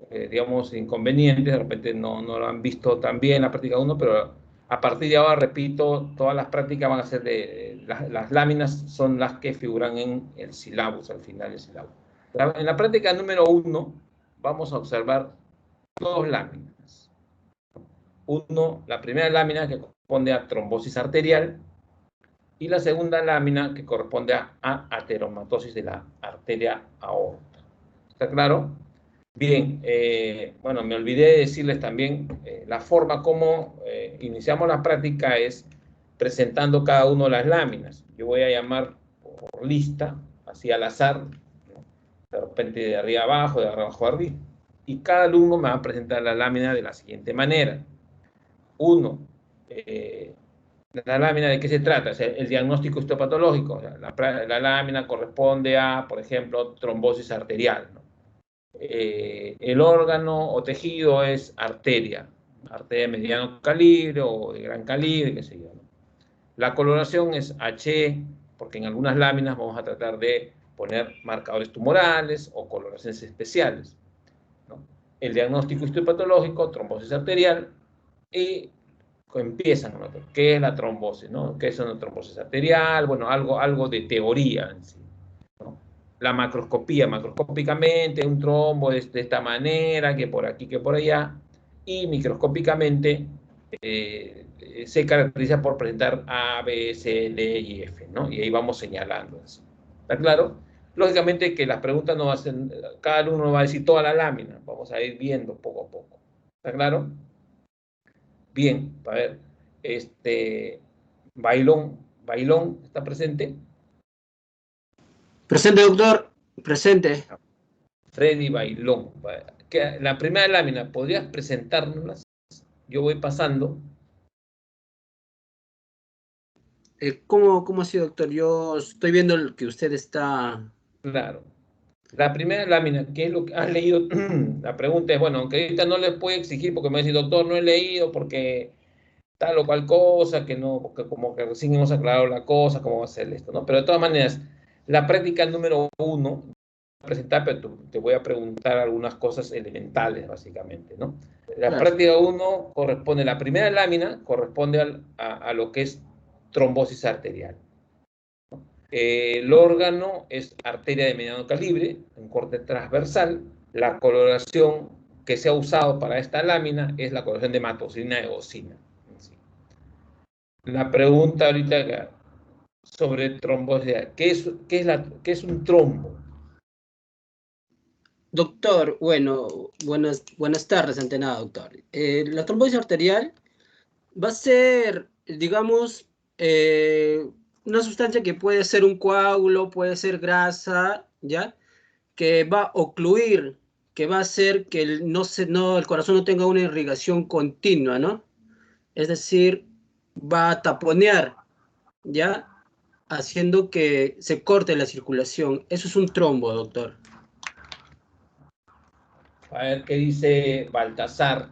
digamos, inconvenientes, de repente no lo han visto tan bien en la práctica 1, pero a partir de ahora, repito, todas las prácticas van a ser las láminas son las que figuran en el sílabus, al final del sílabus. En la práctica número 1 vamos a observar dos láminas. La primera lámina que corresponde a trombosis arterial y la segunda lámina que corresponde a ateromatosis de la arteria aorta. ¿Está claro? Bien, bueno, me olvidé de decirles también la forma como iniciamos la práctica es presentando cada una de las láminas. Yo voy a llamar por lista, así al azar, ¿no? De repente de arriba abajo, de abajo a arriba. Y cada alumno me va a presentar la lámina de la siguiente manera. Uno, la lámina de qué se trata, o sea, el diagnóstico histopatológico. O sea, la lámina corresponde a, por ejemplo, trombosis arterial, ¿no? El órgano o tejido es arteria de mediano calibre o de gran calibre, qué sé yo, ¿no? La coloración es H, porque en algunas láminas vamos a tratar de poner marcadores tumorales o coloraciones especiales, ¿no? El diagnóstico histopatológico, trombosis arterial, y empiezan, ¿no? ¿Qué es la trombosis, no? ¿Qué es una trombosis arterial? Bueno, algo de teoría en sí, ¿no? La macroscopía, macroscópicamente, un trombo de esta manera, que por aquí, que por allá, y microscópicamente se caracteriza por presentar A, B, C, D y F, ¿no? Y ahí vamos señalando. Así. ¿Está claro? Lógicamente que las preguntas no hacen, cada alumno va a decir toda la lámina, vamos a ir viendo poco a poco. ¿Está claro? Bien, a ver, Bailón, ¿está presente? Presente, doctor. Presente. Freddy Bailón. La primera lámina, ¿podrías presentárnoslas? Yo voy pasando. ¿Cómo así, doctor? Yo estoy viendo el que usted está... Claro. La primera lámina, ¿qué es lo que has leído? La pregunta es, bueno, aunque ahorita no les puedo exigir porque me dice, doctor, no he leído porque tal o cual cosa, que no, porque como que recién hemos aclarado la cosa, cómo va a ser esto, ¿no? Pero de todas maneras, la práctica número 1, presentar, pero te voy a preguntar algunas cosas elementales, básicamente, ¿no? La Claro. práctica 1 corresponde, la primera lámina corresponde a lo que es trombosis arterial. El órgano es arteria de mediano calibre, un corte transversal. La coloración que se ha usado para esta lámina es la coloración de hematoxilina y eosina. La pregunta ahorita sobre trombosis, ¿qué es un trombo? Doctor, bueno, buenas tardes, ante nada, doctor. La trombosis arterial va a ser, digamos, una sustancia que puede ser un coágulo, puede ser grasa, ¿ya? Que va a ocluir, que va a hacer que el corazón no tenga una irrigación continua, ¿no? Es decir, va a taponear, ¿ya? Haciendo que se corte la circulación. Eso es un trombo, doctor. A ver qué dice Baltasar.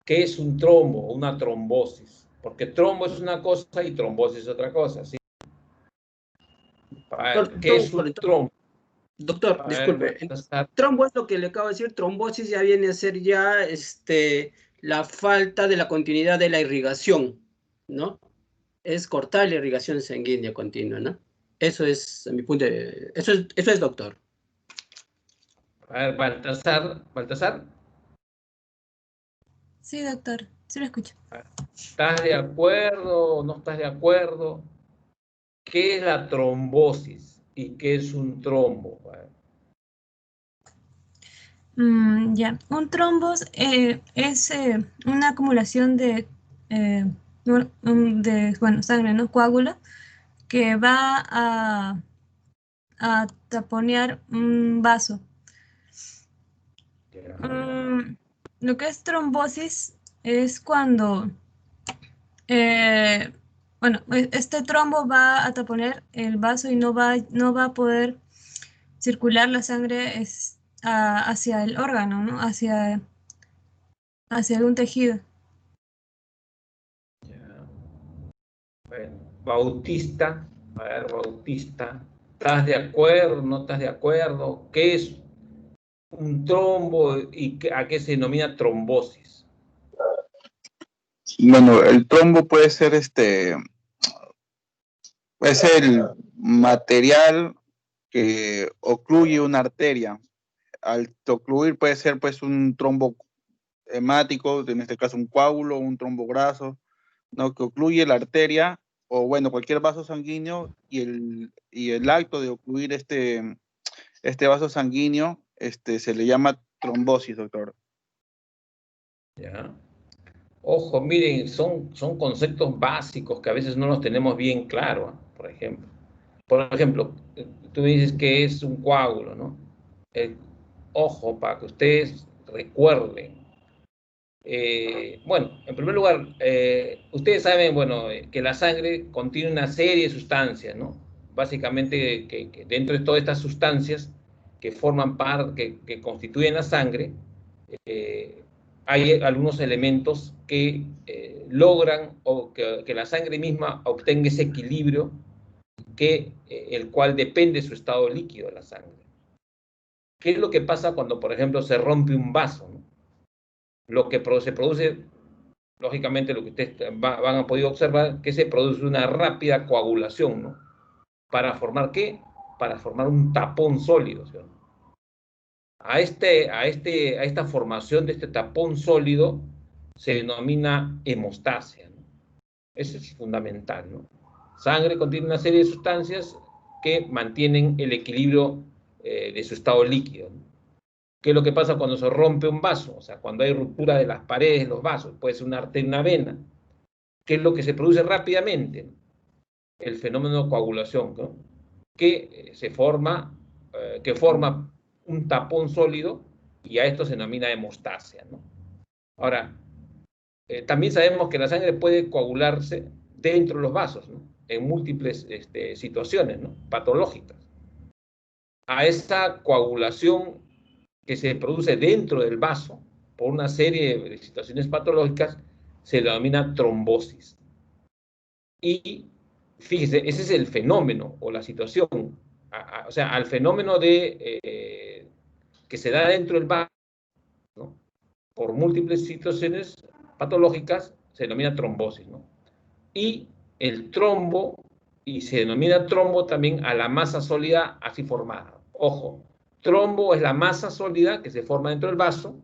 ¿Qué es un trombo o una trombosis? Porque trombo es una cosa y trombosis es otra cosa, ¿sí? A ver, ¿qué es un trombo? Doctor, A ver, disculpe. Baltasar. Trombo es lo que le acabo de decir. Trombosis ya viene a ser ya la falta de la continuidad de la irrigación, ¿no? Es cortar la irrigación sanguínea continua, ¿no? Eso es, a mi punto de... Eso es, doctor. A ver, Baltasar, Sí, doctor, sí lo escucho. ¿estás de acuerdo o no estás de acuerdo? ¿Qué es la trombosis y qué es un trombo? Ya, un trombos es una acumulación eh, bueno, sangre, ¿no? Coágulo, que va a taponear un vaso. Mm, lo que es trombosis es cuando, eh, bueno, este trombo va a taponar el vaso y no va a poder circular la sangre hacia el órgano, ¿no? Hacia algún tejido. Bueno, Bautista, a ver, Bautista, ¿estás de acuerdo? ¿No estás de acuerdo? ¿Qué es un trombo y a qué se denomina trombosis? Bueno, el trombo puede ser es el material que ocluye una arteria. Al ocluir puede ser pues un trombo hemático, en este caso un coágulo, un trombo graso, ¿no? Que ocluye la arteria o bueno, cualquier vaso sanguíneo y el acto de ocluir este vaso sanguíneo se le llama trombosis, doctor. ¿Ya? Ojo, miren, son conceptos básicos que a veces no los tenemos bien claros, por ejemplo. Por ejemplo, tú me dices que es un coágulo, ¿no? Ojo, para que ustedes recuerden. Bueno, en primer lugar, ustedes saben, bueno, que la sangre contiene una serie de sustancias, ¿no? Básicamente, que dentro de todas estas sustancias que forman parte, que constituyen la sangre, hay algunos elementos que logran o que la sangre misma obtenga ese equilibrio el cual depende de su estado líquido de la sangre. ¿Qué es lo que pasa cuando, por ejemplo, se rompe un vaso, ¿no? Lo que se produce, lógicamente, lo que ustedes van a poder observar, que se produce una rápida coagulación, ¿no? ¿Para formar qué? Para formar un tapón sólido, ¿sí? A esta formación de este tapón sólido se denomina hemostasia, ¿no? Eso es fundamental, ¿no? Sangre contiene una serie de sustancias que mantienen el equilibrio de su estado líquido, ¿no? ¿Qué es lo que pasa cuando se rompe un vaso? O sea, cuando hay ruptura de las paredes de los vasos, puede ser una arteria, una vena. ¿Qué es lo que se produce rápidamente? El fenómeno de coagulación, ¿no? Que forma un tapón sólido y a esto se denomina hemostasia, ¿no? Ahora, también sabemos que la sangre puede coagularse dentro de los vasos, ¿no? En múltiples situaciones, ¿no? Patológicas. A esa coagulación que se produce dentro del vaso por una serie de situaciones patológicas se denomina trombosis. Y fíjese, ese es el fenómeno o la situación. O sea, al fenómeno que se da dentro del vaso, ¿no? Por múltiples situaciones patológicas se denomina trombosis, ¿no? Y el trombo, y se denomina trombo también a la masa sólida así formada. Ojo, trombo es la masa sólida que se forma dentro del vaso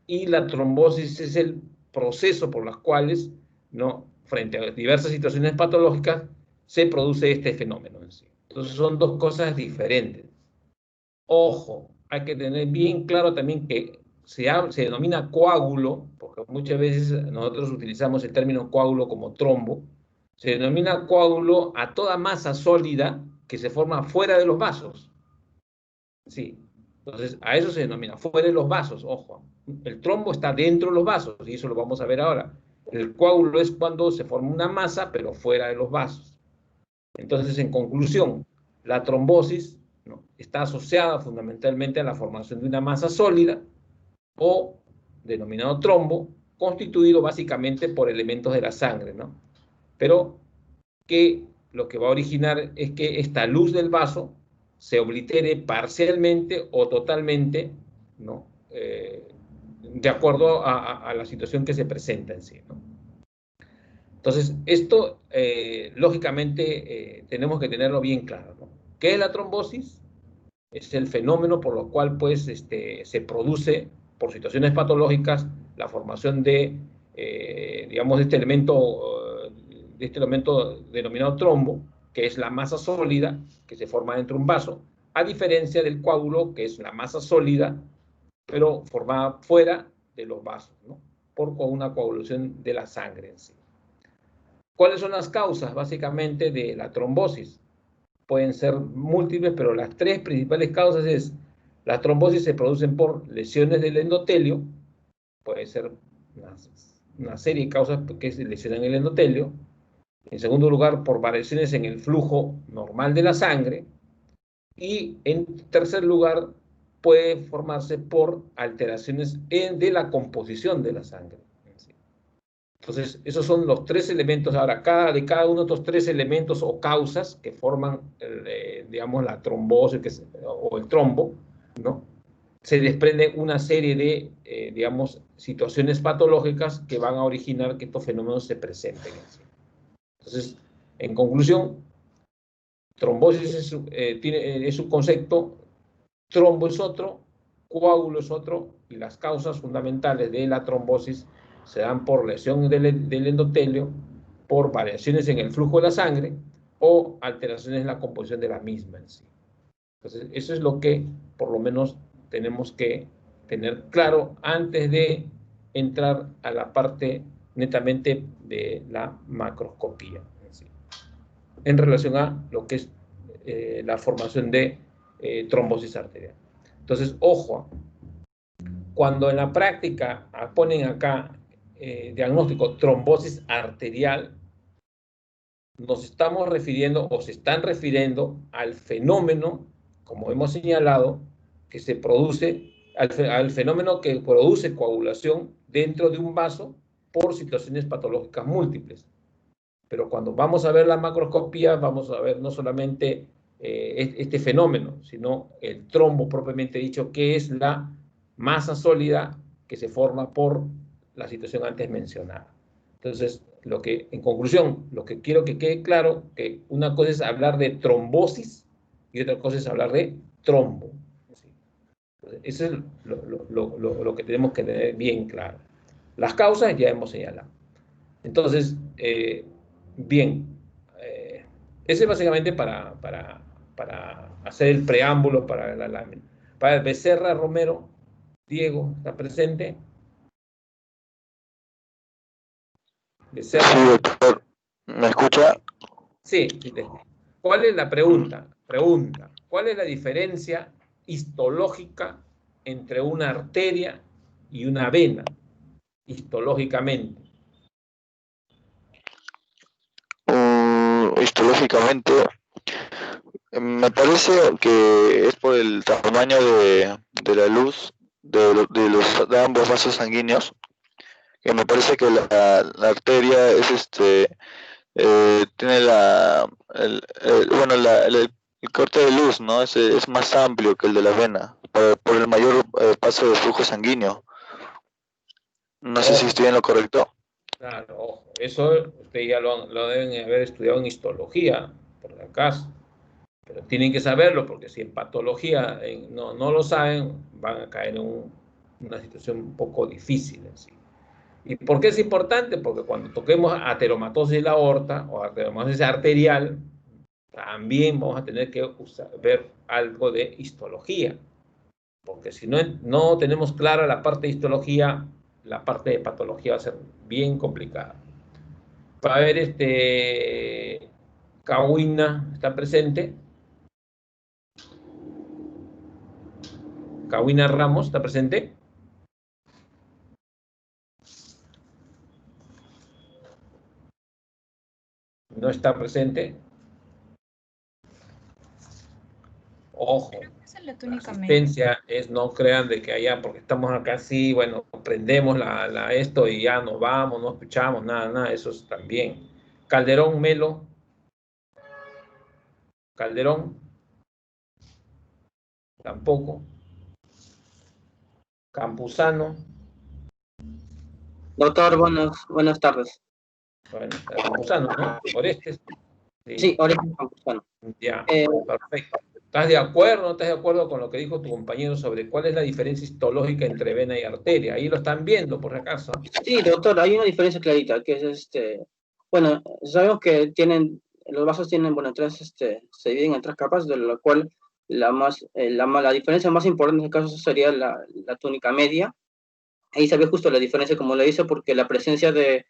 y la trombosis es el proceso por los cuales, ¿no? Frente a diversas situaciones patológicas se produce este fenómeno en sí. Entonces son dos cosas diferentes. Ojo, hay que tener bien claro también que se denomina coágulo, porque muchas veces nosotros utilizamos el término coágulo como trombo. Se denomina coágulo a toda masa sólida que se forma fuera de los vasos. Sí, entonces a eso se denomina fuera de los vasos, ojo. El trombo está dentro de los vasos y eso lo vamos a ver ahora. El coágulo es cuando se forma una masa pero fuera de los vasos. Entonces, en conclusión, la trombosis, ¿no? Está asociada fundamentalmente a la formación de una masa sólida o denominado trombo, constituido básicamente por elementos de la sangre, ¿no? Pero que lo que va a originar es que esta luz del vaso se oblitere parcialmente o totalmente, ¿no? De acuerdo a la situación que se presenta en sí, ¿no? Entonces, esto, lógicamente, tenemos que tenerlo bien claro, ¿no? ¿Qué es la trombosis? Es el fenómeno por lo cual, pues, se produce, por situaciones patológicas, la formación digamos, de este elemento denominado trombo, que es la masa sólida que se forma dentro de un vaso, a diferencia del coágulo, que es la masa sólida, pero formada fuera de los vasos, ¿no? Por una coagulación de la sangre en sí. ¿Cuáles son las causas, básicamente, de la trombosis? Pueden ser múltiples, pero las tres principales causas es, las trombosis se producen por lesiones del endotelio, puede ser una serie de causas que lesionan el endotelio. En segundo lugar, por variaciones en el flujo normal de la sangre. Y en tercer lugar, puede formarse por alteraciones de la composición de la sangre. Entonces, esos son los tres elementos. Ahora, de cada uno de estos tres elementos o causas que forman, digamos, la trombosis o el trombo, ¿no? se desprende una serie de, digamos, situaciones patológicas que van a originar que estos fenómenos se presenten. Entonces, en conclusión, trombosis es un concepto, trombo es otro, coágulo es otro, y las causas fundamentales de la trombosis se dan por lesión del endotelio, por variaciones en el flujo de la sangre o alteraciones en la composición de la misma en sí. Entonces, eso es lo que por lo menos tenemos que tener claro antes de entrar a la parte netamente de la macroscopía en relación a lo que es la formación de trombosis arterial. Entonces, ojo, cuando en la práctica ponen acá diagnóstico trombosis arterial, nos estamos refiriendo o se están refiriendo al fenómeno, como hemos señalado, que se produce, al fenómeno que produce coagulación dentro de un vaso por situaciones patológicas múltiples. Pero cuando vamos a ver la macroscopía, vamos a ver no solamente este fenómeno, sino el trombo propiamente dicho, que es la masa sólida que se forma por la situación antes mencionada. Entonces, en conclusión, lo que quiero que quede claro, que una cosa es hablar de trombosis y otra cosa es hablar de trombo. Entonces, eso es lo que tenemos que tener bien claro. Las causas ya hemos señalado. Entonces, bien, ese es básicamente para hacer el preámbulo para la lámina. Para Becerra Romero, Diego, ¿está presente? Becerra. Sí, doctor. ¿Me escucha? Sí. ¿Cuál es la pregunta? Pregunta, ¿cuál es la diferencia histológica entre una arteria y una vena? Histológicamente. Histológicamente, me parece que es por el tamaño de la luz de ambos vasos sanguíneos, que me parece que la arteria es tiene el corte de luz, ¿no? Es más amplio que el de la vena, por el mayor paso de flujo sanguíneo. No sé si estoy en lo correcto. Claro, ojo, eso ustedes ya lo deben haber estudiado en histología, por si acaso. Pero tienen que saberlo, porque si en patología no lo saben, van a caer en una situación un poco difícil. ¿Sí? ¿Y por qué es importante? Porque cuando toquemos ateromatosis de la aorta o ateromatosis arterial, también vamos a tener que ver algo de histología. Porque si no tenemos clara la parte de histología, la parte de patología va a ser bien complicada. Va a haber Kawina, ¿está presente? Kawina Ramos, ¿está presente? No está presente. Ojo, la asistencia es, no crean de que allá, porque estamos acá sí, bueno, prendemos esto y ya nos vamos, no escuchamos, nada, eso es también. Calderón, Melo. Calderón. Tampoco. Campuzano. Doctor, buenas tardes. Bueno, Campuzano, ¿no? Orestes. Sí, Orestes Campuzano. Ya, perfecto. ¿Estás de acuerdo o no estás de acuerdo con lo que dijo tu compañero sobre cuál es la diferencia histológica entre vena y arteria? Ahí lo están viendo, por si acaso. Sí, doctor, hay una diferencia clarita, que es bueno, sabemos que los vasos tienen, bueno, se dividen en tres capas, de la cual la diferencia más importante en este caso sería la túnica media. Ahí se ve justo la diferencia, como le dice, porque la presencia de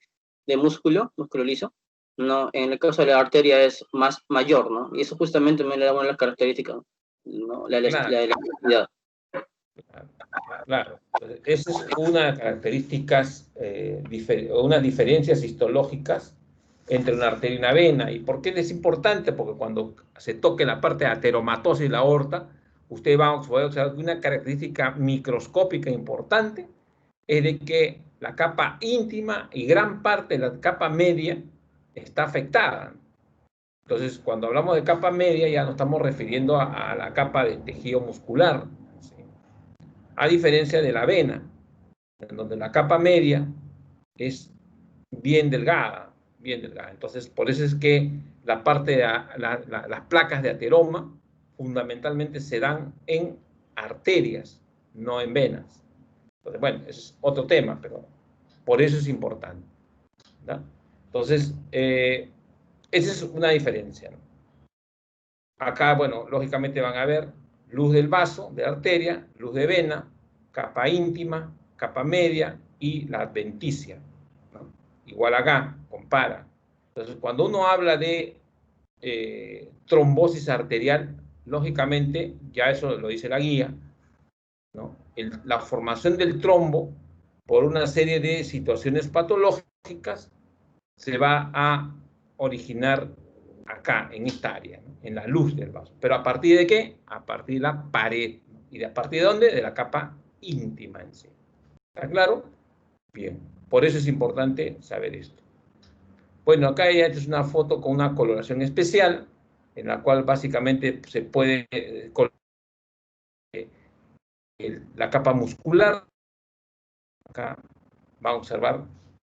músculo liso, ¿no? En el caso de la arteria es mayor, ¿no? Y eso justamente me le da las características, ¿no? La elasticidad. Claro. Esa es una de las características, unas diferencias histológicas entre una arteria y una vena. ¿Y por qué es importante? Porque cuando se toque la parte de ateromatosis de la aorta, usted va a observar que una característica microscópica importante es de que la capa íntima y gran parte de la capa media está afectada. Entonces, cuando hablamos de capa media, ya nos estamos refiriendo a la capa de tejido muscular. ¿Sí? A diferencia de la vena, en donde la capa media es bien delgada, bien delgada. Entonces, por eso es que la parte de las placas de ateroma fundamentalmente se dan en arterias, no en venas. Entonces, bueno, ese es otro tema, pero por eso es importante, ¿no? Entonces, esa es una diferencia, ¿no? Acá, bueno, lógicamente van a ver luz del vaso, de arteria, luz de vena, capa íntima, capa media y la adventicia, ¿no? Igual acá, compara. Entonces, cuando uno habla de trombosis arterial, lógicamente, ya eso lo dice la guía, ¿no? La formación del trombo por una serie de situaciones patológicas se va a originar acá, en esta área, ¿no? En la luz del vaso. ¿Pero a partir de qué? A partir de la pared. ¿Y de a partir de dónde? De la capa íntima en sí. ¿Está claro? Bien. Por eso es importante saber esto. Bueno, acá ya es una foto con una coloración especial, en la cual básicamente se puede colocar la capa muscular. Acá van a observar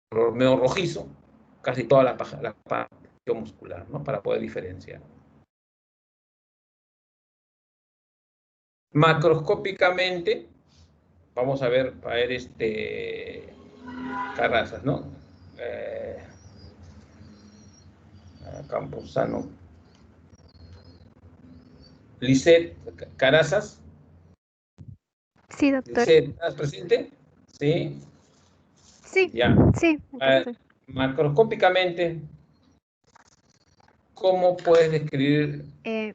color medio rojizo, casi toda la capa muscular, ¿no? Para poder diferenciar. Macroscópicamente, vamos a ver Carrasas, ¿no? Campuzano. Lisset Carrasas. Sí, doctor. Lisset, ¿estás presente? Sí. Sí, Ya. sí. Macroscópicamente, ¿cómo puedes describir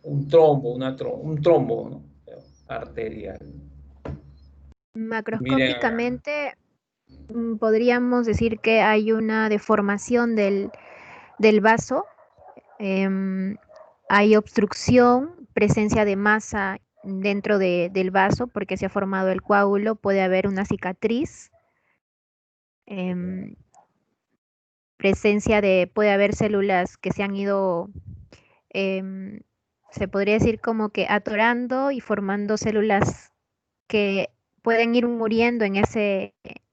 un trombo, un trombo, ¿no? Arterial? Macroscópicamente podríamos decir que hay una deformación del vaso, hay obstrucción, presencia de masa dentro del vaso porque se ha formado el coágulo, puede haber una cicatriz, puede haber células que se han ido, se podría decir como que atorando y formando células que pueden ir muriendo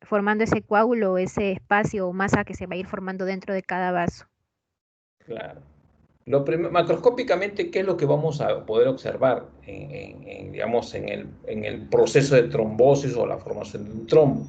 formando ese coágulo, ese espacio o masa que se va a ir formando dentro de cada vaso. Claro. Macroscópicamente, ¿qué es lo que vamos a poder observar digamos, en el proceso de trombosis o la formación de un trombo?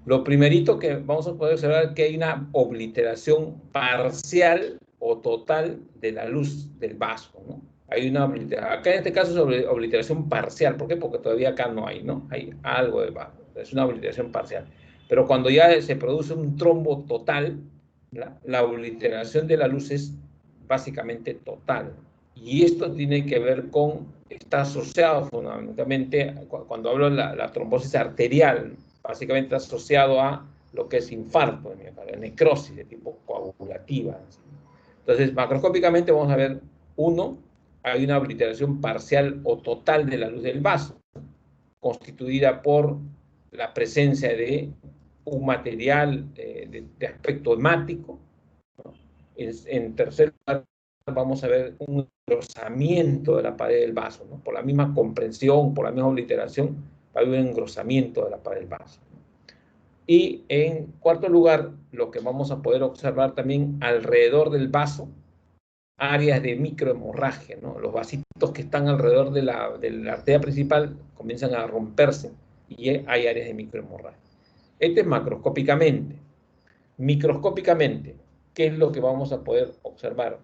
Lo primerito que vamos a poder observar es que hay una obliteración parcial o total de la luz del vaso, ¿no? Hay una obliteración. Acá en este caso es obliteración parcial. ¿Por qué? Porque todavía acá no hay, ¿no? Hay algo del vaso. Es una obliteración parcial. Pero cuando ya se produce un trombo total, la obliteración de la luz es básicamente total. Y esto tiene que ver está asociado fundamentalmente, cuando hablo de la trombosis arterial, básicamente asociado a lo que es infarto, necrosis de tipo coagulativa. Entonces, macroscópicamente vamos a ver, hay una obliteración parcial o total de la luz del vaso, constituida por la presencia de un material de aspecto hemático, ¿no? En tercer lugar, vamos a ver un engrosamiento de la pared del vaso, ¿no? Por la misma comprensión, por la misma obliteración, va a haber un engrosamiento de la pared del vaso. Y en cuarto lugar, lo que vamos a poder observar también alrededor del vaso, áreas de microhemorragia, ¿no? Los vasitos que están alrededor de la arteria principal comienzan a romperse y hay áreas de microhemorragia. Este es macroscópicamente. Microscópicamente, ¿qué es lo que vamos a poder observar?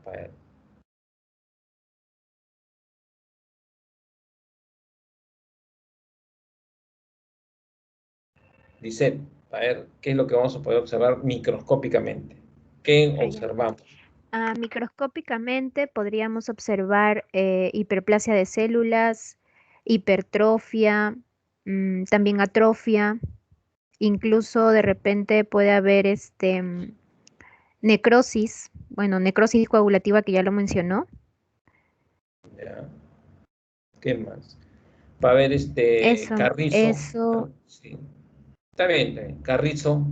Dice, a ver, ¿qué es lo que vamos a poder observar microscópicamente? ¿Qué observamos? Microscópicamente podríamos observar hiperplasia de células, hipertrofia, también atrofia, incluso de repente puede haber necrosis, bueno, necrosis coagulativa que ya lo mencionó. ¿Ya? ¿Qué más? Va a haber Carrizo. Eso. Sí. Está bien. Carrizo,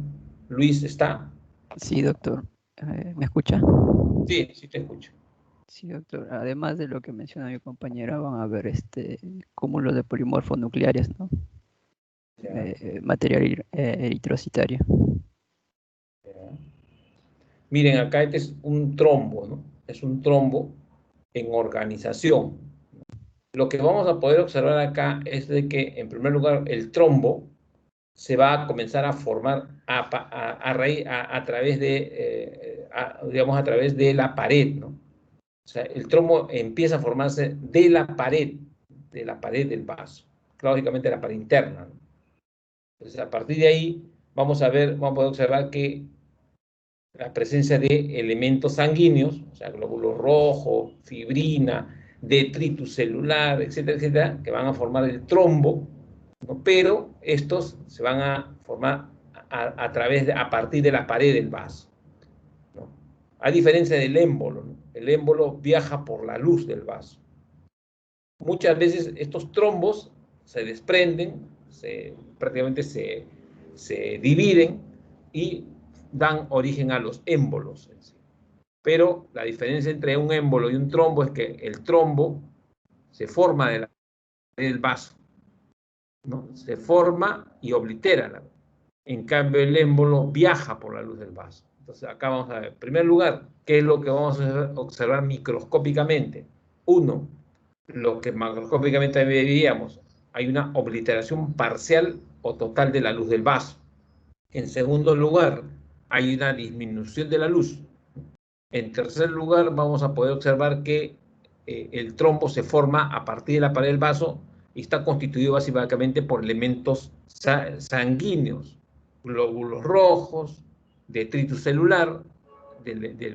Luis, ¿está? Sí, doctor. ¿Me escucha? Sí, sí te escucho. Sí, doctor. Además de lo que menciona mi compañera, van a ver cúmulos de polimorfos nucleares, ¿no? material eritrocitario. Miren, acá este es un trombo, ¿no? Es un trombo en organización. Lo que vamos a poder observar acá es de que, en primer lugar, el trombo se va a comenzar a formar a través de, digamos, a través de la pared, ¿no? O sea, el trombo empieza a formarse de la pared del vaso, lógicamente la pared interna, ¿no? Entonces, a partir de ahí, vamos a poder observar que la presencia de elementos sanguíneos, o sea, glóbulos rojos, fibrina, detritus celular, etcétera, etcétera, que van a formar el trombo, ¿no? Pero estos se van a formar a partir de la pared del vaso, ¿no? A diferencia del émbolo, ¿no? El émbolo viaja por la luz del vaso. Muchas veces estos trombos se desprenden, prácticamente se dividen y dan origen a los émbolos en sí. Pero la diferencia entre un émbolo y un trombo es que el trombo se forma del vaso, ¿no? Se forma y oblitera. En cambio, el émbolo viaja por la luz del vaso. Entonces, acá vamos a ver, en primer lugar, ¿qué es lo que vamos a observar microscópicamente? Uno, lo que macroscópicamente veíamos, hay una obliteración parcial o total de la luz del vaso. En segundo lugar, hay una disminución de la luz. En tercer lugar, vamos a poder observar que el trombo se forma a partir de la pared del vaso y está constituido básicamente por elementos sanguíneos, glóbulos rojos, detritus celular,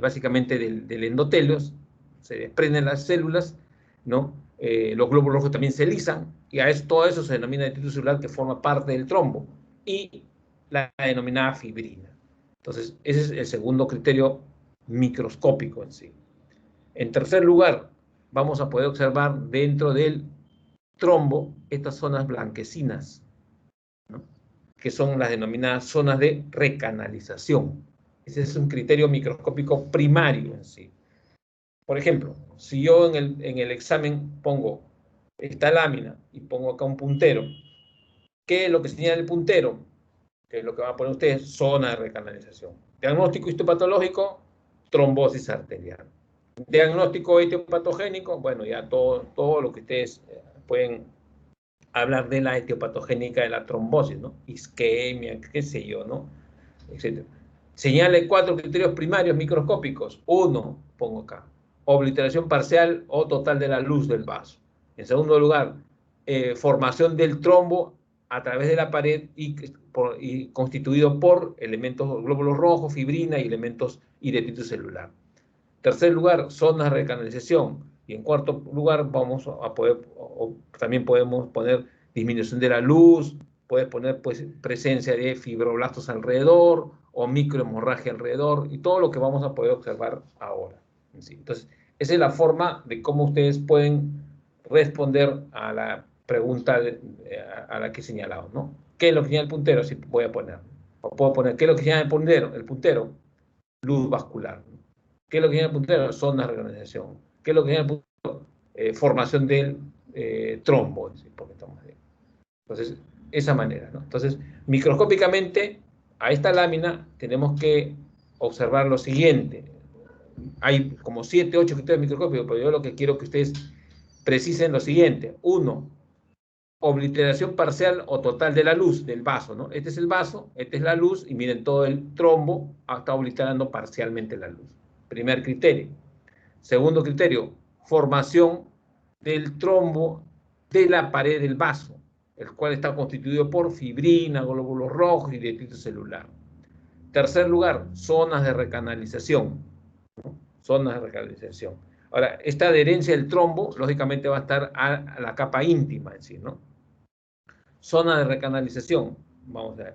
básicamente del endotelio, se desprenden las células, ¿no? Los glóbulos rojos también se lisan y todo eso se denomina detritus celular, que forma parte del trombo, y la denominada fibrina. Entonces, ese es el segundo criterio microscópico en sí. En tercer lugar, vamos a poder observar dentro del trombo estas zonas blanquecinas, ¿no? Que son las denominadas zonas de recanalización. Ese es un criterio microscópico primario en sí. Por ejemplo, si yo en el examen pongo esta lámina y pongo acá un puntero, ¿qué es lo que señala el puntero? Que es lo que van a poner ustedes, zona de recanalización. Diagnóstico histopatológico, trombosis arterial. Diagnóstico etiopatogénico, bueno, ya todo lo que ustedes pueden hablar de la etiopatogénica de la trombosis, ¿no? Isquemia, qué sé yo, ¿no? Etcétera. Señale 4 criterios primarios microscópicos. 1, pongo acá, obliteración parcial o total de la luz del vaso. En segundo lugar, formación del trombo a través de la pared y constituido por elementos glóbulos rojos, fibrina y elementos y detritus celular. Tercer lugar, zonas de recanalización. Y en cuarto lugar, vamos a poder, también podemos poner disminución de la luz, puedes poner pues, presencia de fibroblastos alrededor o microhemorragia alrededor y todo lo que vamos a poder observar ahora. Entonces, esa es la forma de cómo ustedes pueden responder a la pregunta a la que he señalado, ¿no? ¿Qué es lo que señala el puntero? Sí, voy a poner. O puedo poner, ¿qué es lo que señala el puntero? El puntero, luz vascular. ¿Qué es lo que señala el puntero? Zonas de recanalización. ¿Qué es lo que señala el puntero? Formación del trombo. Porque estamos ahí. Entonces, esa manera, ¿no? Entonces, microscópicamente, a esta lámina tenemos que observar lo siguiente. Hay como 7, 8 criterios microscópicos, pero yo lo que quiero que ustedes precisen lo siguiente. 1, obliteración parcial o total de la luz del vaso, ¿no? Este es el vaso, esta es la luz, y miren, todo el trombo está obliterando parcialmente la luz. Primer criterio. Segundo criterio, formación del trombo de la pared del vaso, el cual está constituido por fibrina, glóbulos rojos y detritus celular. Tercer lugar, zonas de recanalización, ¿no? Zonas de recanalización. Ahora, esta adherencia del trombo, lógicamente, va a estar a la capa íntima en sí, ¿no? Zona de recanalización, vamos a ver.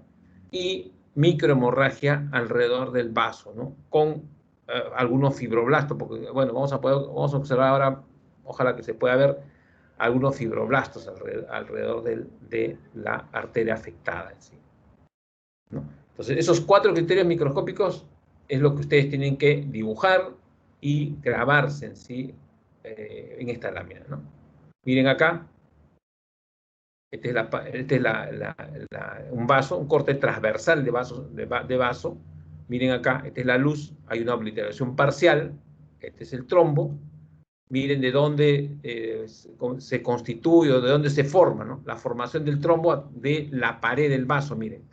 Y microhemorragia alrededor del vaso, ¿no? Con algunos fibroblastos, porque, bueno, vamos a observar ahora, ojalá que se pueda ver, algunos fibroblastos alrededor de la arteria afectada en sí, ¿no? Entonces, esos 4 criterios microscópicos es lo que ustedes tienen que dibujar y grabarse en sí en esta lámina, ¿no? Miren acá, Este es un vaso, un corte transversal de vaso. Miren acá, esta es la luz, hay una obliteración parcial, este es el trombo. Miren de dónde se constituye o de dónde se forma, ¿no? La formación del trombo de la pared del vaso, miren.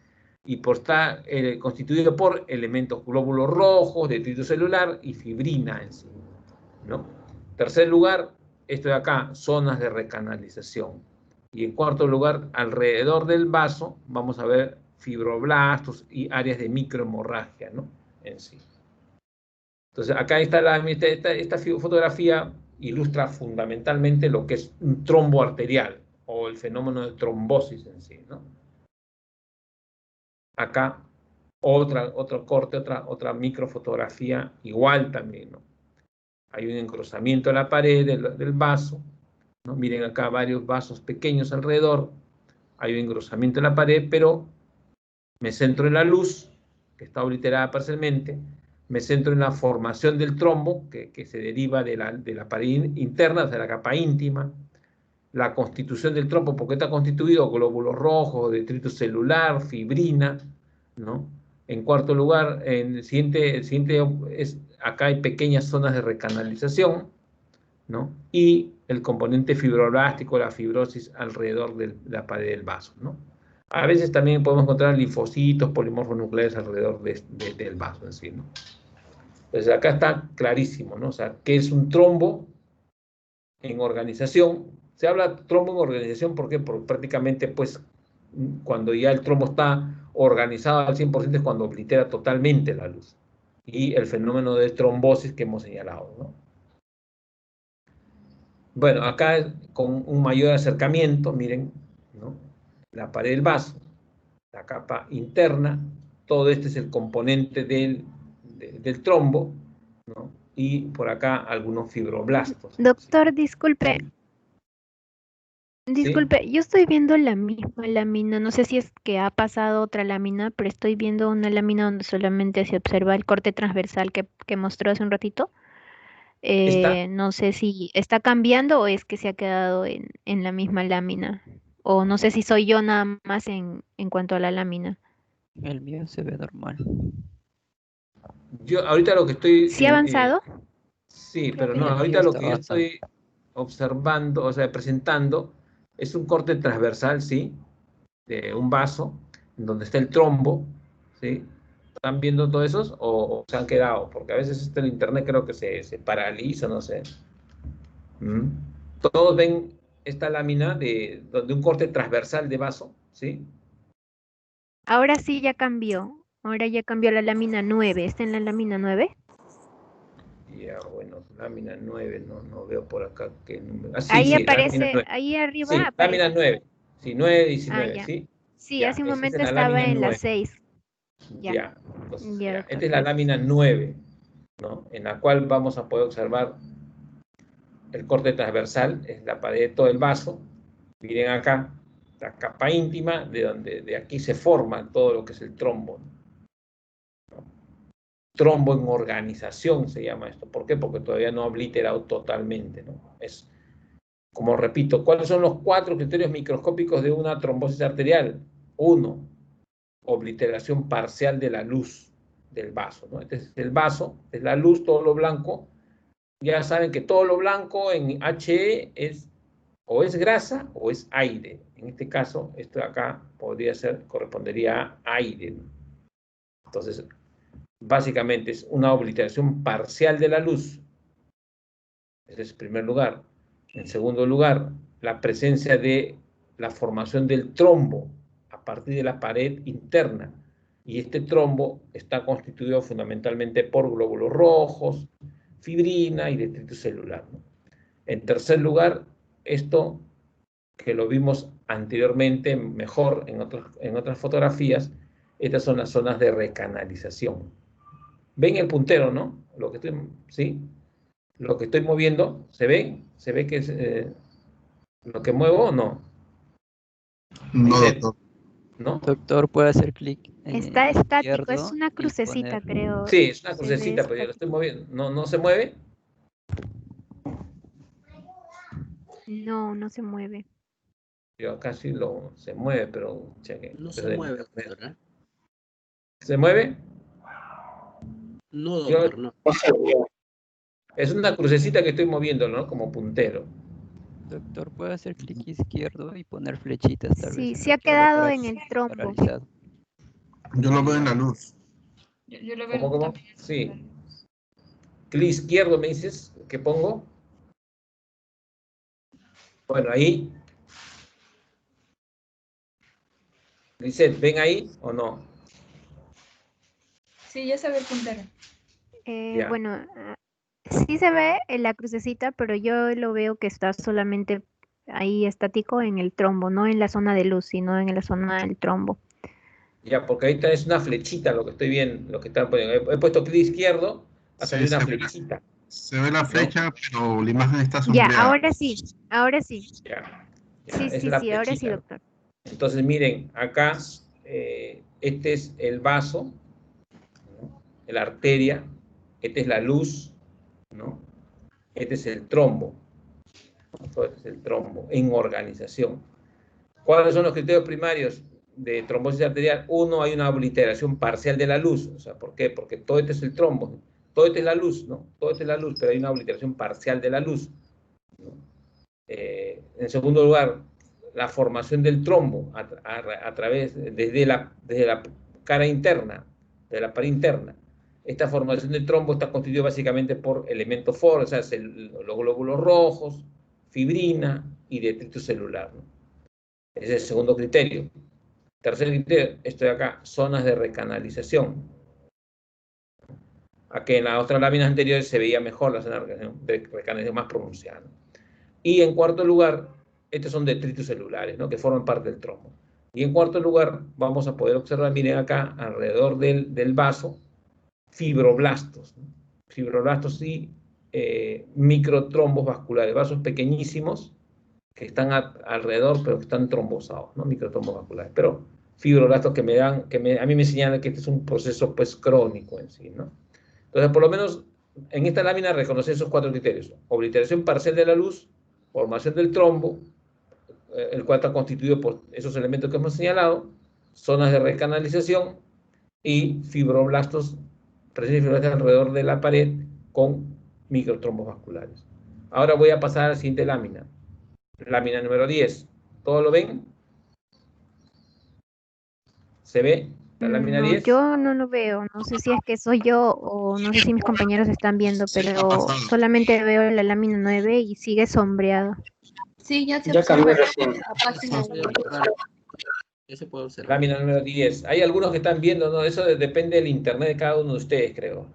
Y está constituido por elementos glóbulos rojos, detrito celular y fibrina en sí, ¿no? Tercer lugar, esto de acá, zonas de recanalización. Y en cuarto lugar, alrededor del vaso, vamos a ver fibroblastos y áreas de microhemorragia, ¿no? En sí. Entonces, acá está esta fotografía ilustra fundamentalmente lo que es un trombo arterial o el fenómeno de trombosis en sí, ¿no? Acá otro corte, otra microfotografía igual también, ¿no? Hay un engrosamiento en la pared del vaso, ¿no? Miren acá varios vasos pequeños alrededor, hay un engrosamiento en la pared, pero me centro en la luz, que está obliterada parcialmente, me centro en la formación del trombo, que se deriva de la pared interna, de la capa íntima, la constitución del trombo, porque está constituido glóbulos rojos, detrito celular, fibrina, ¿no? En cuarto lugar, el siguiente es, acá hay pequeñas zonas de recanalización, ¿no? Y el componente fibroblástico, la fibrosis alrededor de la pared del vaso, ¿no? A veces también podemos encontrar linfocitos, polimorfos nucleares alrededor del vaso en sí, ¿no? Entonces acá está clarísimo, ¿no? O sea, ¿qué es un trombo en organización? Se habla de trombo en organización, ¿por qué? Porque prácticamente, pues, cuando ya el trombo está organizado al 100% es cuando oblitera totalmente la luz. Y el fenómeno de trombosis que hemos señalado, ¿no? Bueno, acá con un mayor acercamiento, miren, ¿no? La pared del vaso, la capa interna, todo este es el componente del trombo, ¿no? Y por acá algunos fibroblastos. Doctor, disculpe. ¿Sí? Disculpe, yo estoy viendo la misma lámina, no sé si es que ha pasado otra lámina, pero estoy viendo una lámina donde solamente se observa el corte transversal que mostró hace un ratito. No sé si está cambiando o es que se ha quedado en la misma lámina. O no sé si soy yo nada más en cuanto a la lámina. El mío se ve normal. Yo ahorita lo que estoy... ¿Sí ha avanzado? Sí, Creo pero que no, ya. ahorita lo Está que yo avanzando. estoy observando, o sea, presentando, es un corte transversal, ¿sí? De un vaso, donde está el trombo, ¿sí? ¿Están viendo todos esos o se han quedado? Porque a veces el internet creo que se paraliza, no sé. Todos ven esta lámina de un corte transversal de vaso, ¿sí? Ahora sí ya cambió. Ahora ya cambió la lámina 9. ¿Está en la lámina 9? Ya, bueno, lámina 9, no veo por acá qué número. Ah, sí, Ahí sí, lámina aparece, 9. ahí arriba Sí, lámina aparece. 9. Sí, 9, Ah, 19, ya. ¿sí? Sí, Ya, hace un esta es momento en la estaba lámina en la 9. 6. Ya. Ya, entonces, Ya, ya. doctor, Esta es la gracias. lámina 9, ¿no? En la cual vamos a poder observar el corte transversal, es la pared de todo el vaso. Miren acá, la capa íntima, de aquí se forma todo lo que es el trombo, ¿no? Trombo en organización se llama esto. ¿Por qué? Porque todavía no ha obliterado totalmente, ¿no? Es, como repito, ¿cuáles son los 4 criterios microscópicos de una trombosis arterial? 1, obliteración parcial de la luz del vaso, ¿no? Este es el vaso, es la luz, todo lo blanco. Ya saben que todo lo blanco en HE es o es grasa o es aire. En este caso, esto de acá correspondería a aire, ¿no? Entonces, básicamente es una obliteración parcial de la luz. Ese es el primer lugar. En segundo lugar, la presencia de la formación del trombo a partir de la pared interna. Y este trombo está constituido fundamentalmente por glóbulos rojos, fibrina y detrito celular, ¿no? En tercer lugar, esto que lo vimos anteriormente mejor en otras fotografías, estas son las zonas de recanalización. ¿Ven el puntero, no? ¿Sí? Lo que estoy moviendo, ¿se ve? ¿Se ve que es lo que muevo o no? No, Aide, doctor. ¿no? Doctor, puede hacer clic Está estático, es izquierdo una y crucecita, poner... creo. Sí, es una Se ve crucecita, pero yo lo estoy estático. moviendo. ¿No se mueve? No, no se mueve. Yo acá sí se mueve, pero cheque. No se mueve, doctor, ¿eh? ¿Se mueve? No, doctor, no. Es una crucecita que estoy moviendo, ¿no? Como puntero. Doctor, puede hacer clic izquierdo y poner flechitas, tal vez. Sí, en se ha el que lo quedado en el trombo. paralizado. Yo lo veo en la luz. Yo lo veo ¿Cómo? también. Sí. Clic izquierdo, me dices, ¿qué pongo? Bueno, ahí. Lisette, ¿ven ahí o no? Sí, ya se ve el puntero. Ya. Bueno, sí se ve en la crucecita, pero yo lo veo que está solamente ahí estático en el trombo, no en la zona de luz, sino en la zona del trombo. Ya, porque ahorita es una flechita lo que estoy viendo, lo que están poniendo. He puesto clic izquierdo, ha Sí, salido una se ve flechita. Se ve la flecha, pero la imagen está Ya, sombreada. ahora sí, ahora sí. Ya, Sí, es sí, la sí, ahora sí, flechita. doctor. Entonces, miren, acá este es el vaso, ¿no? La arteria, esta es la luz, ¿no? Este es el trombo, ¿no? Todo este es el trombo en organización. ¿Cuáles son los criterios primarios de trombosis arterial? Uno, hay una obliteración parcial de la luz. O sea, ¿por qué? Porque todo este es el trombo, todo este es la luz, ¿no? Todo este es la luz, pero hay una obliteración parcial de la luz, ¿no? En segundo lugar, la formación del trombo a través, desde la cara interna, de la pared interna. Esta formación del trombo está constituida básicamente por elementos FOR, o sea, los glóbulos rojos, fibrina y detrito celular, ¿no? Ese es el segundo criterio. Tercer criterio, esto de acá, zonas de recanalización. Aquí en las otras láminas anteriores se veía mejor la zona de recanalización más pronunciada. Y en cuarto lugar, estos son detritos celulares, ¿no? Que forman parte del trombo. Y en cuarto lugar, vamos a poder observar, miren acá, alrededor del vaso, fibroblastos, ¿no? Fibroblastos y microtrombos vasculares, vasos pequeñísimos que están alrededor, pero que están trombosados, ¿no? Microtrombos vasculares. Pero fibroblastos que a mí me señalan que este es un proceso pues crónico en sí, ¿no? Entonces, por lo menos en esta lámina reconocer esos cuatro criterios: obliteración parcial de la luz, formación del trombo, el cual está constituido por esos elementos que hemos señalado, zonas de recanalización y fibroblastos, presencia de fibroblastos alrededor de la pared con microtrombos vasculares. Ahora voy a pasar a la siguiente lámina. Lámina número 10. ¿Todo lo ven? ¿Se ve la lámina No, 10? yo no lo veo. No sé si es que soy yo o no sé si mis compañeros están viendo, Sí, ha pero pasado. solamente veo la lámina 9 y sigue sombreado. Sí, ya se Ya cambié observa recién. la página. Ya se puede observar. Lámina número 10. Hay algunos que están viendo, ¿no? Eso depende del internet de cada uno de ustedes, creo.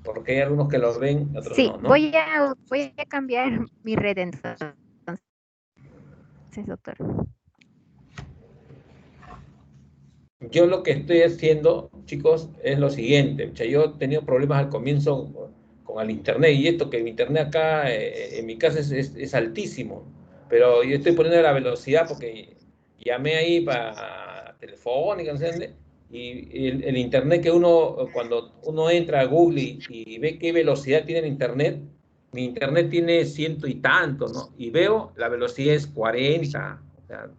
Porque hay algunos que los ven, otros Sí, no, ¿no? voy a cambiar mi red entonces, doctor. Yo lo que estoy haciendo, chicos, es lo siguiente. O sea, yo he tenido problemas al comienzo con el internet, y esto que el internet acá en mi casa es altísimo, pero yo estoy poniendo la velocidad porque llamé ahí para Telefónica, no sé dónde, y el internet que cuando uno entra a Google y ve qué velocidad tiene el internet, mi internet tiene ciento y tanto, ¿no? Y veo la velocidad es 40, o sea,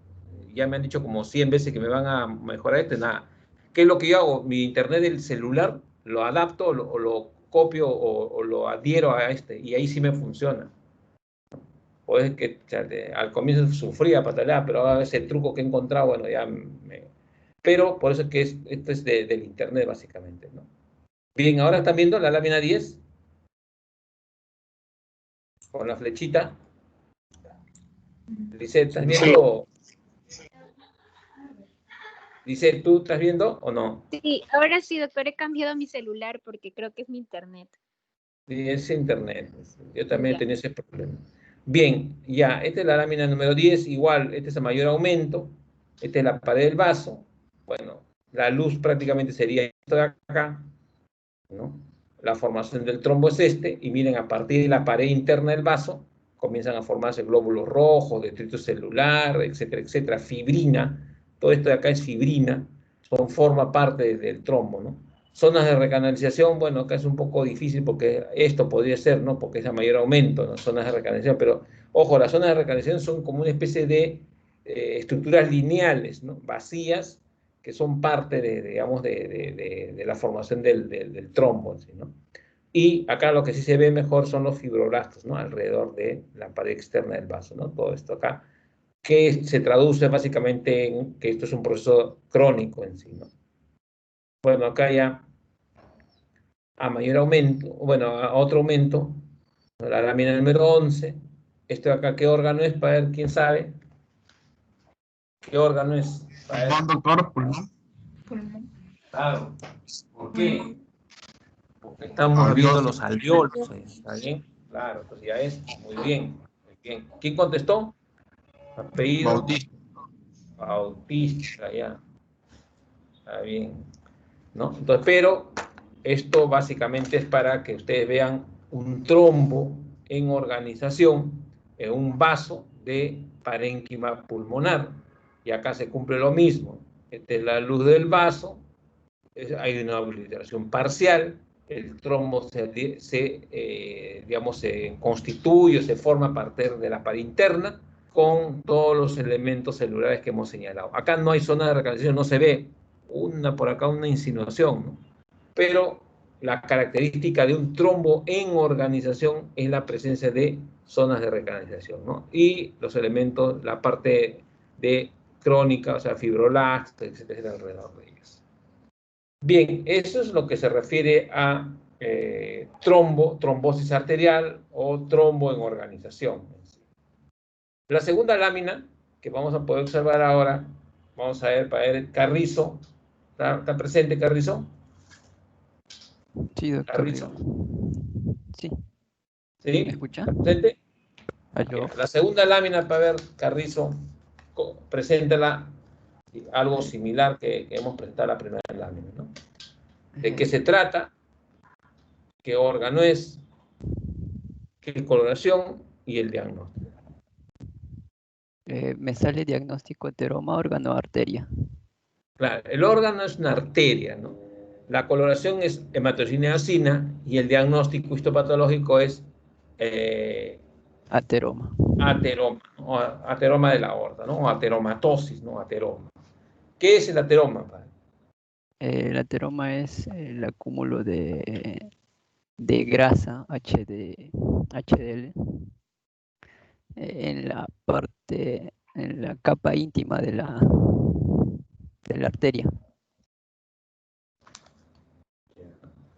ya me han dicho como 100 veces que me van a mejorar esto, nada. ¿Qué es lo que yo hago? Mi internet del celular lo adapto o lo copio o lo adhiero a este, y ahí sí me funciona. O es que o sea, al comienzo sufría, pataleaba, pero ahora ese truco que he encontrado, bueno, ya Pero por eso es que esto es del internet, básicamente, ¿no? Bien, ahora están viendo la lámina 10 con la flechita. Dice, ¿estás viendo? Dice, ¿tú estás viendo o no? Sí, ahora sí, doctor, he cambiado mi celular porque creo que es mi internet. Sí, es internet. Yo también Ya. tenía ese problema. Bien, ya, esta es la lámina número 10, igual, este es el mayor aumento, esta es la pared del vaso, bueno, la luz prácticamente sería esto de acá, ¿no? La formación del trombo es este, y miren, a partir de la pared interna del vaso, comienzan a formarse glóbulos rojos, detrito celular, etcétera, etcétera, fibrina, todo esto de acá es fibrina, forma parte del trombo, ¿no? Zonas de recanalización, bueno, acá es un poco difícil porque esto podría ser, ¿no? Porque es a mayor aumento, ¿no? Zonas de recanalización, pero ojo, las zonas de recanalización son como una especie de estructuras lineales, ¿no? Vacías, que son parte de la formación del trombo, ¿no? Y acá lo que sí se ve mejor son los fibroblastos, ¿no? Alrededor de la pared externa del vaso, ¿no? Todo esto acá, que se traduce básicamente en que esto es un proceso crónico en sí, ¿no? Bueno, acá ya a mayor aumento, bueno, a otro aumento, la lámina número 11, esto de acá, ¿qué órgano es? Para ver, ¿quién sabe? ¿Qué órgano es? Para ver. Pulmón, doctor, pulmón. Claro. ¿Por qué? Porque estamos viendo los alveolos, ¿está bien? Claro, entonces ya es, muy bien, muy bien. ¿Quién contestó? Apellido. Bautista. Bautista, ya. Está bien, ¿no? Entonces, pero esto básicamente es para que ustedes vean un trombo en organización en un vaso de parénquima pulmonar. Y acá se cumple lo mismo. Esta es la luz del vaso, hay una obliteración parcial, el trombo digamos, se constituye, se forma a partir de la pared interna con todos los elementos celulares que hemos señalado. Acá no hay zona de recanalización, no se ve por acá una insinuación, ¿no? Pero la característica de un trombo en organización es la presencia de zonas de recanalización, ¿no? Y los elementos, la parte de crónica, o sea, fibroblastos, etcétera, alrededor de ellos. Bien, eso es lo que se refiere a trombosis arterial o trombo en organización. La segunda lámina que vamos a poder observar ahora, vamos a ver, para ver Carrizo. ¿Está presente Carrizo? Sí, doctor. Carrizo. Sí. ¿Sí? ¿Me escucha? ¿Está presente? ¿Aló? La segunda lámina, para ver Carrizo, preséntala algo similar que hemos presentado la primera lámina, ¿no? ¿De qué se trata? ¿Qué órgano es? ¿Qué coloración? Y el diagnóstico. Me sale diagnóstico ateroma, órgano, arteria. Claro, el órgano es una arteria, ¿no? La coloración es hematocineasina y el diagnóstico histopatológico es Ateroma. ateroma, o ateroma de la aorta, ¿no? O ateromatosis, ¿no? Ateroma. ¿Qué es el ateroma, padre? El ateroma es el acúmulo de grasa HDL en la parte, en la capa íntima de la arteria.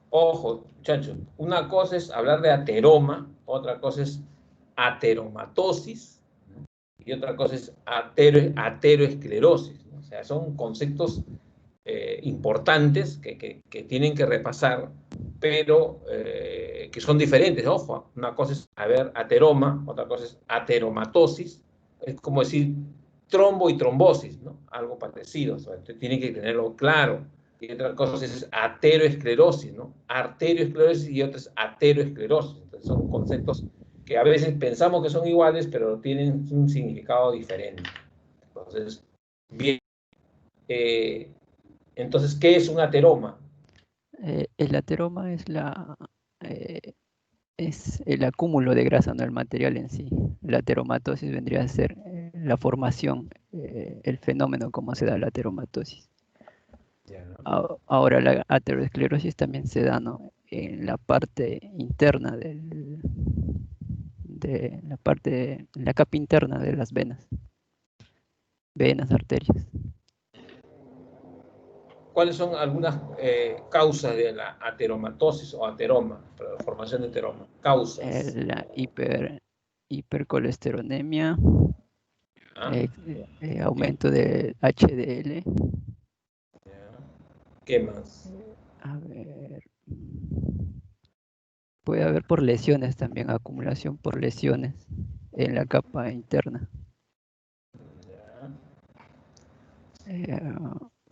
Ojo, muchachos, una cosa es hablar de ateroma, otra cosa es ateromatosis, ¿no? Y otra cosa es ateroesclerosis, ¿no? O sea, son conceptos importantes que tienen que repasar, pero que son diferentes. Ojo, una cosa es ateroma, otra cosa es ateromatosis, es como decir trombo y trombosis, ¿no? Algo parecido, o sea, tienen que tenerlo claro. Y otra cosa es ateroesclerosis, ¿no? Arterioesclerosis y otra es ateroesclerosis. Entonces son conceptos que a veces pensamos que son iguales, pero tienen un significado diferente. Entonces, bien. Entonces, ¿qué es un ateroma? El ateroma es el acúmulo de grasa, no el material en sí. La ateromatosis vendría a ser la formación, el fenómeno como se da la ateromatosis. Ahora la aterosclerosis también se da, ¿no?, en la parte interna la capa interna de las venas, arterias. ¿Cuáles son algunas causas de la ateromatosis o ateroma, la formación de ateroma? Causas. La hipercolesterolemia, aumento del HDL. ¿Qué más? A ver, puede haber por lesiones también, acumulación por lesiones en la capa interna.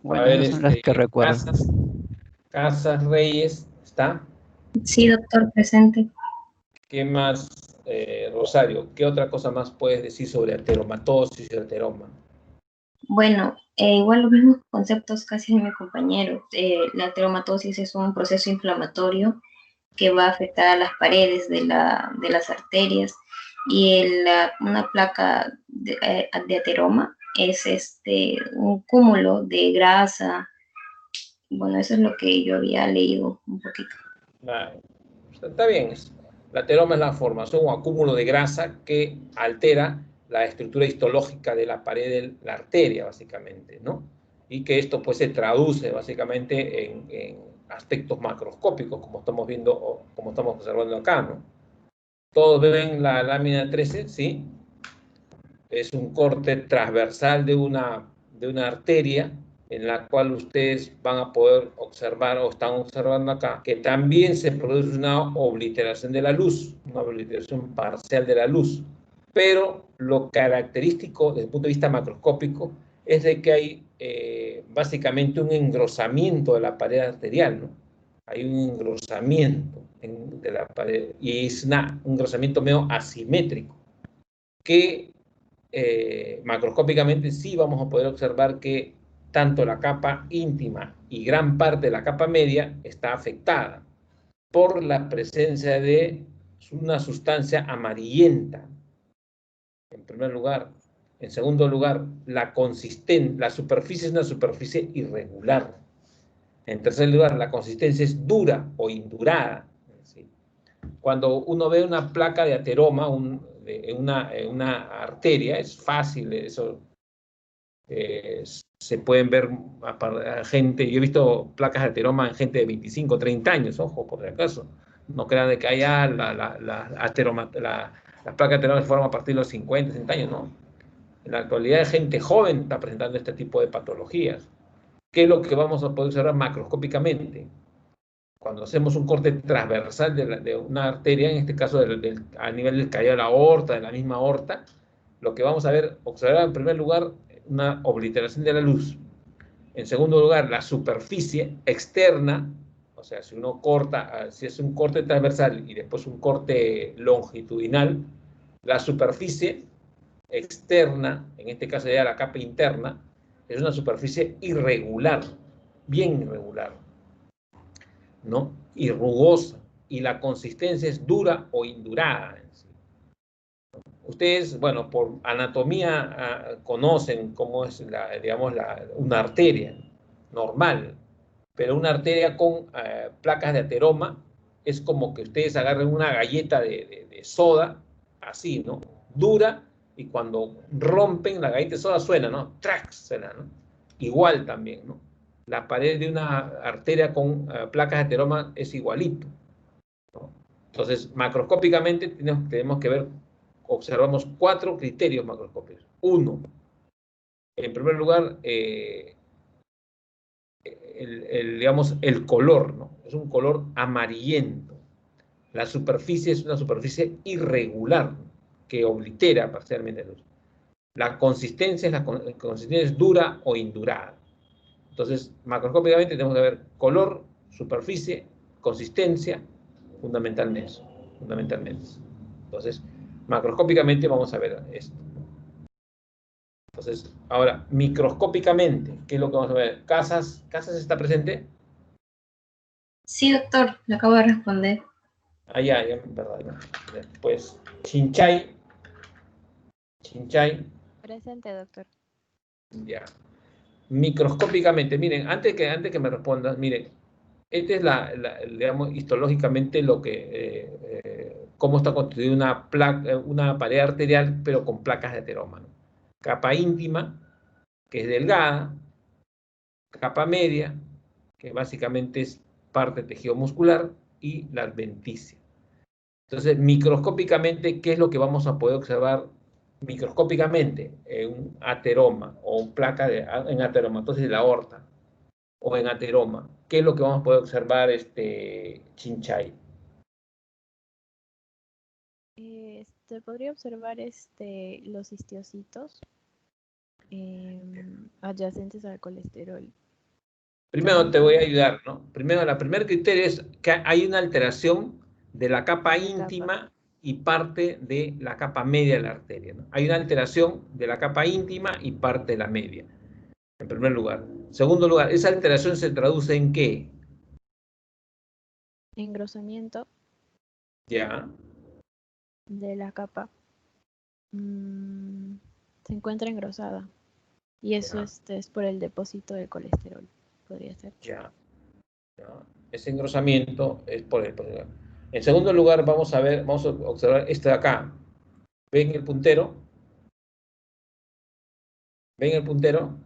Bueno, esas son las que recuerdo. Casas Reyes, ¿está? Sí, doctor, presente. ¿Qué más, Rosario? ¿Qué otra cosa más puedes decir sobre ateromatosis y ateroma? Bueno, igual los mismos conceptos casi de mi compañero. La ateromatosis es un proceso inflamatorio que va a afectar a las paredes de las arterias y una placa de ateroma es un cúmulo de grasa. Bueno, eso es lo que yo había leído un poquito. Está bien. La ateroma es la formación o acúmulo de grasa que altera la estructura histológica de la pared de la arteria, básicamente, ¿no? Y que esto pues se traduce básicamente en aspectos macroscópicos, como estamos viendo o como estamos observando acá, ¿no? Todos ven la lámina 13, ¿sí? Es un corte transversal de una arteria en la cual ustedes van a poder observar o están observando acá que también se produce una obliteración de la luz, una obliteración parcial de la luz. Pero lo característico desde el punto de vista macroscópico es de que hay básicamente un engrosamiento de la pared arterial, ¿no? Hay un engrosamiento de la pared y es un engrosamiento medio asimétrico que macroscópicamente sí vamos a poder observar que tanto la capa íntima y gran parte de la capa media está afectada por la presencia de una sustancia amarillenta, en primer lugar. En segundo lugar, la superficie es una superficie irregular. En tercer lugar, la consistencia es dura o indurada. ¿Sí? Cuando uno ve una placa de ateroma en una arteria, es fácil eso. Se pueden ver a gente, yo he visto placas de ateroma en gente de 25, 30 años, ojo, por si acaso. No crean de que haya las placas de ateroma se forman a partir de los 50, 60 años, no. En la actualidad, gente joven está presentando este tipo de patologías. ¿Qué es lo que vamos a poder observar macroscópicamente? Cuando hacemos un corte transversal de una arteria, en este caso a nivel del caído de la aorta, de la misma aorta, lo que vamos a observar en primer lugar, una obliteración de la luz. En segundo lugar, la superficie externa, o sea, si uno corta, si es un corte transversal y después un corte longitudinal, la superficie externa, en este caso ya la capa interna, es una superficie irregular, bien irregular, ¿no? Y rugosa, y la consistencia es dura o indurada. Ustedes, bueno, por anatomía conocen cómo es, digamos, una arteria normal, pero una arteria con placas de ateroma es como que ustedes agarren una galleta de soda, así, ¿no? Dura, y cuando rompen la galleta de soda suena, ¿no? ¡Trax! Suena, ¿no? Igual también, ¿no? La pared de una arteria con placas de ateroma es igualito, ¿no? Entonces, macroscópicamente tenemos que ver, observamos 4 criterios macroscópicos. 1, en primer lugar, digamos, el color, ¿no? Es un color amarillento. La superficie es una superficie irregular que oblitera parcialmente la luz. La consistencia es dura o indurada. Entonces, macroscópicamente tenemos que ver color, superficie, consistencia, fundamentalmente. Entonces, macroscópicamente vamos a ver esto. Entonces, ahora, microscópicamente, ¿qué es lo que vamos a ver? ¿Casas está presente? Sí, doctor, le acabo de responder. Ya, verdad. Ya. Después, Chinchay. Presente, doctor. Ya. Microscópicamente, miren, antes que me respondas, miren, esta es digamos, histológicamente cómo está constituida una pared arterial, pero con placas de ateroma, ¿no? Capa íntima, que es delgada, capa media, que básicamente es parte del tejido muscular, y la adventicia. Entonces, microscópicamente, ¿qué es lo que vamos a poder observar microscópicamente en un ateroma o en placa en ateromatosis de la aorta o en ateroma? ¿Qué es lo que vamos a poder observar, Chinchay? Se podría observar los histiocitos adyacentes al colesterol. Primero te voy a ayudar, ¿no? Primero, el primer criterio es que hay una alteración de la capa íntima y parte de la capa media de la arteria, ¿no? Hay una alteración de la capa íntima y parte de la media, en primer lugar. Segundo lugar, ¿esa alteración se traduce en qué? Engrosamiento. Ya. De la capa. Se encuentra engrosada. Y eso Ya. es por el depósito de colesterol, podría ser. Ya. Ese engrosamiento es por el... En segundo lugar, vamos a observar este de acá. ¿Ven el puntero? ¿Ven el puntero?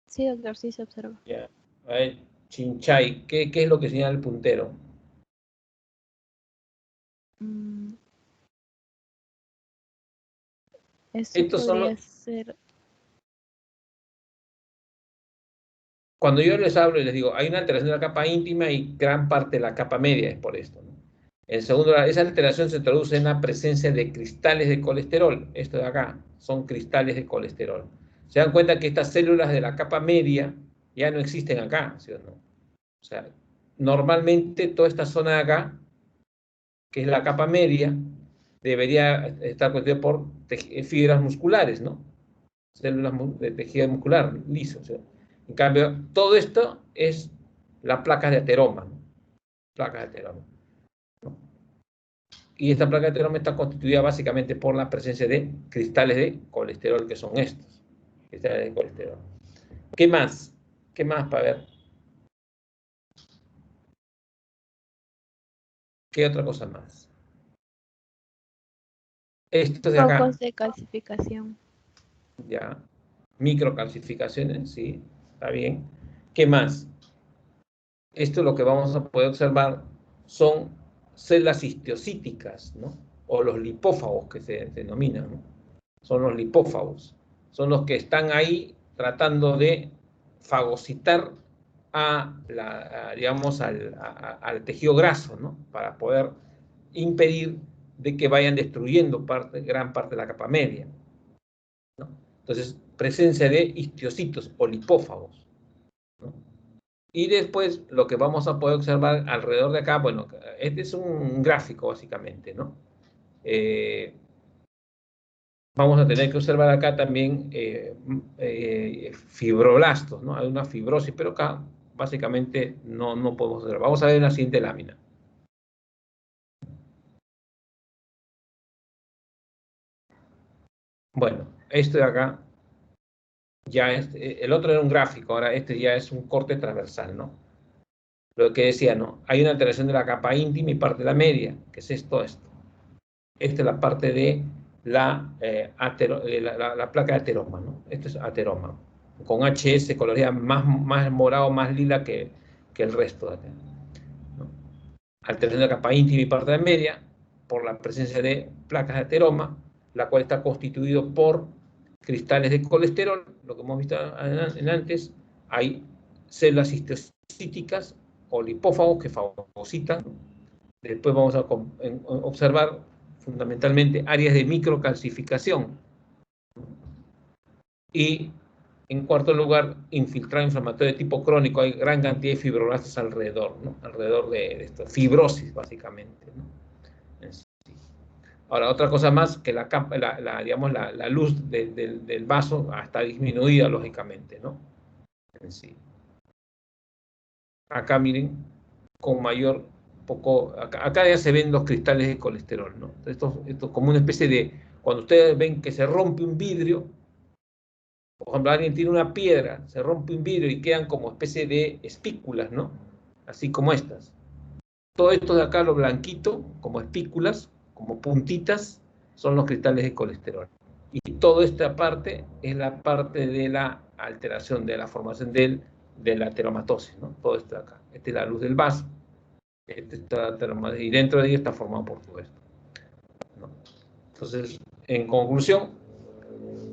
Sí, doctor, sí se observa. Ya. A ver, Chinchay, ¿qué es lo que señala el puntero? Eso Estos son podría los... ser... Cuando yo les hablo y les digo, hay una alteración de la capa íntima y gran parte de la capa media es por esto, ¿no? En segundo lugar, esa alteración se traduce en la presencia de cristales de colesterol. Esto de acá son cristales de colesterol. Se dan cuenta que estas células de la capa media ya no existen acá, ¿sí o no? O sea, normalmente toda esta zona de acá, que es la capa media, debería estar constituida por fibras musculares, ¿no? Células de tejido muscular liso. O sea, en cambio, todo esto es la placa de ateroma, ¿no? Placas de ateroma. ¿No? Y esta placa de ateroma está constituida básicamente por la presencia de cristales de colesterol, que son estos. Cristales de colesterol. ¿Qué más? ¿Qué más para ver? ¿Qué otra cosa más? Esto de acá, Focos de calcificación. ya. Microcalcificaciones, sí, está bien. ¿Qué más? Esto lo que vamos a poder observar son células histiocíticas, ¿no? O los lipófagos que se denominan, ¿no? Son los lipófagos. Son los que están ahí tratando de fagocitar digamos, al tejido graso, ¿no? Para poder impedir de que vayan destruyendo gran parte de la capa media, ¿no? Entonces, presencia de histiocitos o lipófagos, ¿no? Y después lo que vamos a poder observar alrededor de acá, bueno, este es un gráfico básicamente, ¿no? Vamos a tener que observar acá también fibroblastos, ¿no? Hay una fibrosis, pero acá básicamente no podemos observar. Vamos a ver en la siguiente lámina. Bueno, esto de acá ya es, el otro era un gráfico, ahora este ya es un corte transversal, ¿no? Lo que decía, ¿no? Hay una alteración de la capa íntima y parte de la media, que es esto. Esta es la parte de la placa de ateroma, ¿no? Esto es ateroma, con HS coloreada más morado, más lila que el resto de acá, ¿no? Alteración de la capa íntima y parte de la media por la presencia de placas de ateroma, la cual está constituido por cristales de colesterol, lo que hemos visto antes. Hay células histocíticas o lipófagos que fagocitan. Después vamos a observar fundamentalmente áreas de microcalcificación. Y en cuarto lugar, infiltrado inflamatorio de tipo crónico. Hay gran cantidad de fibroblastos alrededor, ¿no? Alrededor de esto, fibrosis básicamente, ¿no? Ahora, otra cosa más, que digamos, la luz del vaso está disminuida, lógicamente, ¿no? En sí. Acá miren, con mayor, acá ya se ven los cristales de colesterol, ¿no? Esto es como una especie de, cuando ustedes ven que se rompe un vidrio, por ejemplo, alguien tiene una piedra, se rompe un vidrio y quedan como especie de espículas, ¿no? Así como estas. Todo esto de acá, lo blanquito, como espículas, como puntitas, son los cristales de colesterol. Y toda esta parte es la parte de la alteración, de la formación de la ateromatosis, ¿no? Todo esto de acá. Esta es la luz del vaso. Y dentro de ella está formado por todo esto, ¿no? Entonces, en conclusión,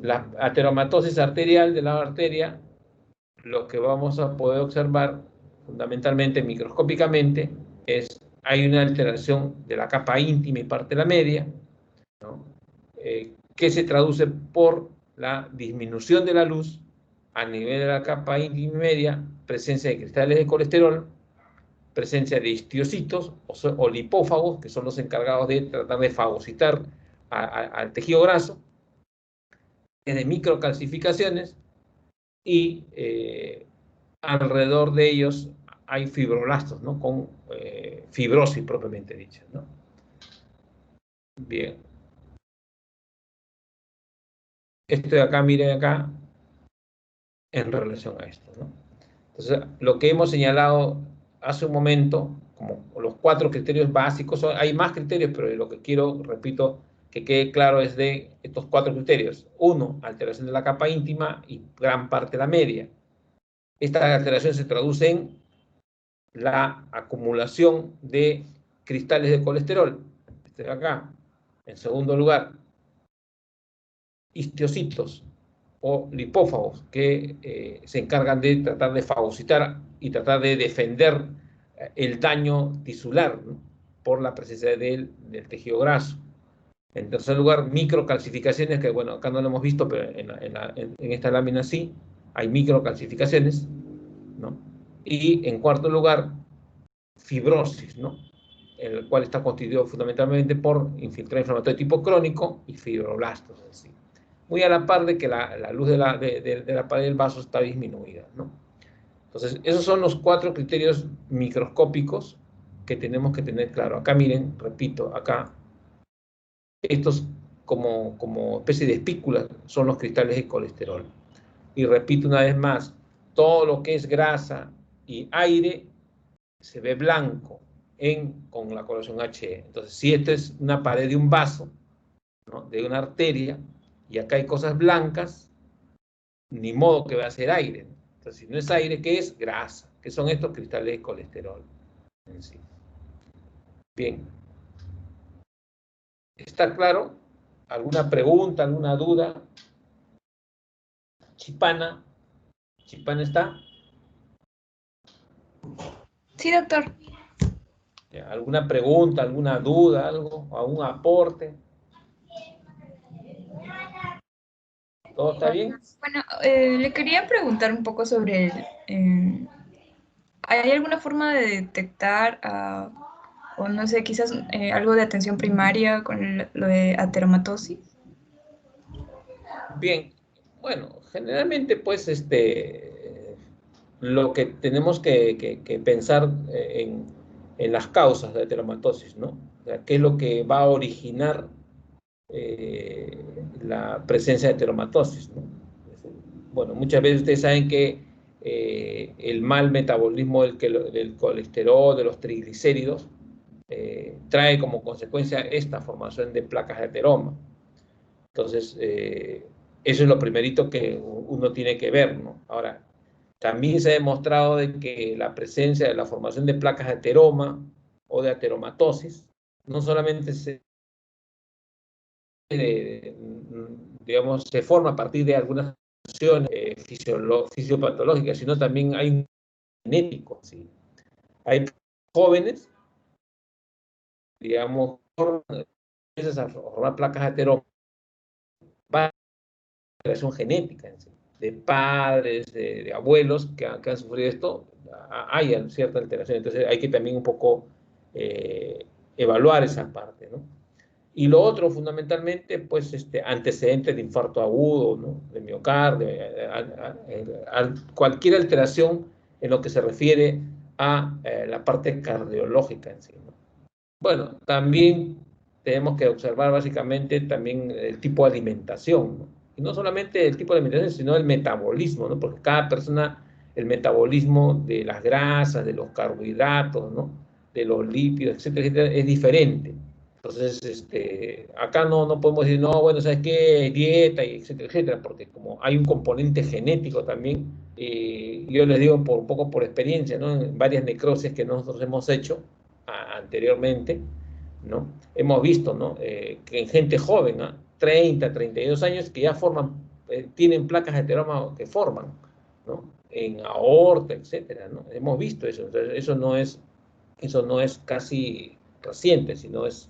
la ateromatosis arterial de la arteria, lo que vamos a poder observar fundamentalmente microscópicamente es, hay una alteración de la capa íntima y parte de la media, ¿no? Que se traduce por la disminución de la luz a nivel de la capa íntima y media, presencia de cristales de colesterol, presencia de histiocitos o lipófagos, que son los encargados de tratar de fagocitar al tejido graso, de microcalcificaciones, y alrededor de ellos hay fibroblastos, ¿no? Con fibrosis propiamente dicha, ¿no? Bien. esto de acá, miren acá, en relación a esto, ¿no? Entonces, lo que hemos señalado hace un momento, como los 4 criterios básicos, hay más criterios, pero lo que quiero, repito, que quede claro es de estos 4 criterios. 1, alteración de la capa íntima y gran parte de la media. Esta alteración se traduce en la acumulación de cristales de colesterol. Este de acá. En segundo lugar, histiocitos o lipófagos que se encargan de tratar de fagocitar y tratar de defender el daño tisular, ¿no? Por la presencia del tejido graso. En tercer lugar, microcalcificaciones, que bueno, acá no lo hemos visto, pero en esta lámina sí, hay microcalcificaciones, ¿no? Y en cuarto lugar, fibrosis, ¿no? El cual está constituido fundamentalmente por infiltrado inflamatorio de tipo crónico y fibroblastos en sí. Muy a la par de que la luz de la pared del vaso está disminuida, ¿no? Entonces, esos son los 4 criterios microscópicos que tenemos que tener claro. Acá miren, repito, acá, estos como especie de espículas son los cristales de colesterol. Y repito una vez más, todo lo que es grasa y aire se ve blanco con la coloración HE. Entonces, si esta es una pared de un vaso, ¿no? De una arteria, y acá hay cosas blancas, ni modo que va a ser aire, ¿no? Entonces, si no es aire, ¿qué es? Grasa, que son estos cristales de colesterol en sí. Bien. ¿Está claro? ¿Alguna pregunta, alguna duda? Chipana. ¿Chipana está? Sí, doctor. ¿Alguna pregunta, alguna duda, algo, algún aporte? ¿Todo está bien? Bueno, le quería preguntar un poco sobre ¿hay alguna forma de detectar, o no sé, quizás algo de atención primaria con lo de ateromatosis? Bien, bueno, generalmente pues lo que tenemos que pensar en las causas de ateromatosis, ¿no? O sea, ¿qué es lo que va a originar la presencia de ateromatosis, ¿no? Bueno, muchas veces ustedes saben que el mal metabolismo del colesterol, de los triglicéridos, trae como consecuencia esta formación de placas de ateroma. Entonces, eso es lo primerito que uno tiene que ver, ¿no? Ahora, también se ha demostrado de que la presencia de la formación de placas de ateroma o de ateromatosis no solamente digamos, se forma a partir de algunas acciones fisiopatológicas, sino también hay un genético, ¿sí? Hay jóvenes, digamos, a formar placas de ateroma, va a relación genética en sí, de padres, de abuelos que han sufrido esto, hay cierta alteración. Entonces hay que también un poco evaluar esa parte, ¿no? Y lo otro, fundamentalmente, pues, antecedentes de infarto agudo, ¿no? De miocardio, cualquier alteración en lo que se refiere a la parte cardiológica en sí, ¿no? Bueno, también tenemos que observar básicamente también el tipo de alimentación, ¿no? Y no solamente el tipo de alimentación, sino el metabolismo, ¿no? Porque cada persona, el metabolismo de las grasas, de los carbohidratos, ¿no? De los lípidos, etcétera, etcétera, es diferente. Entonces, acá no podemos decir, no, bueno, ¿sabes qué? Dieta, y etcétera, etcétera, porque como hay un componente genético también, yo les digo un poco por experiencia, ¿no? En varias necrosis que nosotros hemos hecho anteriormente, ¿no? Hemos visto, ¿no? Que en gente joven, ¿no? 30, 32 años, que ya tienen placas de ateroma que forman, ¿no? En aorta, etcétera, ¿no? Hemos visto eso. Entonces, eso no es casi reciente, sino es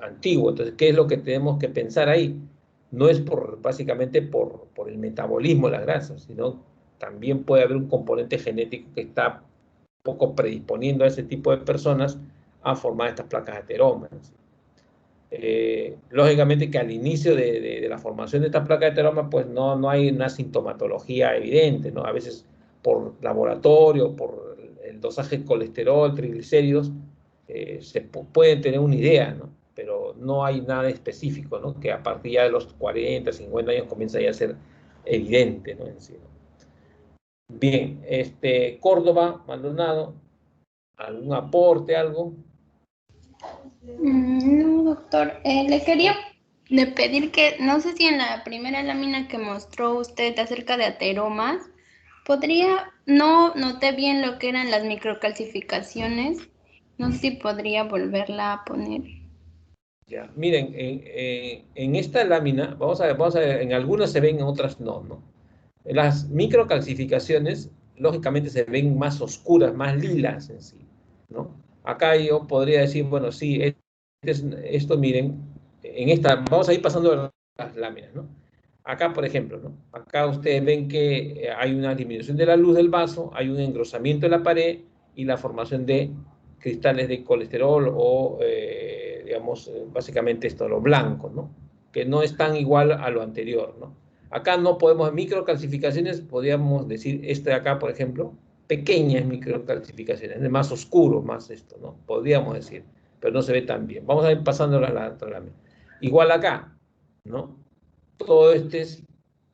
antiguo. Entonces, ¿qué es lo que tenemos que pensar ahí? No es básicamente por el metabolismo de las grasas, sino también puede haber un componente genético que está un poco predisponiendo a ese tipo de personas a formar estas placas de ateroma. Lógicamente que al inicio de la formación de estas placas de ateroma, pues no hay una sintomatología evidente, ¿no? A veces por laboratorio, por el dosaje de colesterol, triglicéridos, se pueden tener una idea, ¿no? Pero no hay nada específico, ¿no? Que a partir ya de los 40, 50 años comienza ya a ser evidente, ¿no? En sí, ¿no? Bien, Córdoba, Maldonado, ¿algún aporte, algo? No, doctor. Le quería pedir que, no sé si en la primera lámina que mostró usted acerca de ateromas, no noté bien lo que eran las microcalcificaciones. No sé si podría volverla a poner. Ya, miren, en esta lámina, vamos a ver, en algunas se ven, en otras no, ¿no? Las microcalcificaciones, lógicamente, se ven más oscuras, más lilas en sí, ¿no? Acá yo podría decir, bueno, sí, esto miren, vamos a ir pasando las láminas, ¿no? Acá, por ejemplo, ¿no? Acá ustedes ven que hay una disminución de la luz del vaso, hay un engrosamiento de la pared y la formación de cristales de colesterol o, digamos, básicamente esto, lo blanco, ¿no? Que no es tan igual a lo anterior, ¿no? Acá no podemos, microcalcificaciones, podríamos decir, de acá, por ejemplo, pequeñas microcalcificaciones, de más oscuro, más esto, ¿no? Podríamos decir, pero no se ve tan bien. Vamos a ir pasando a la otra lámina. Igual acá, ¿no? Todo es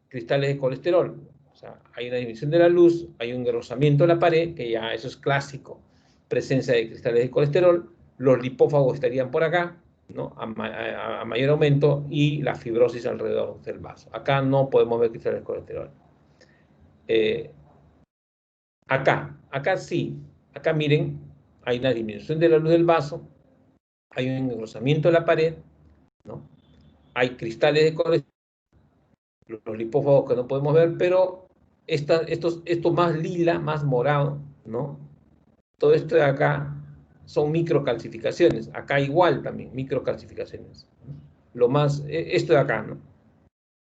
cristales de colesterol. O sea, hay una disminución de la luz, hay un engrosamiento de la pared, que ya eso es clásico, presencia de cristales de colesterol, los lipófagos estarían por acá, ¿no? A mayor aumento, y la fibrosis alrededor del vaso. Acá no podemos ver cristales de colesterol. Acá sí, acá miren, hay una disminución de la luz del vaso, hay un engrosamiento de la pared, ¿no? Hay cristales de colesterol, los lipófagos que no podemos ver, pero esto más lila, más morado, ¿no? Todo esto de acá son microcalcificaciones. Acá igual también, microcalcificaciones. Esto de acá, ¿no?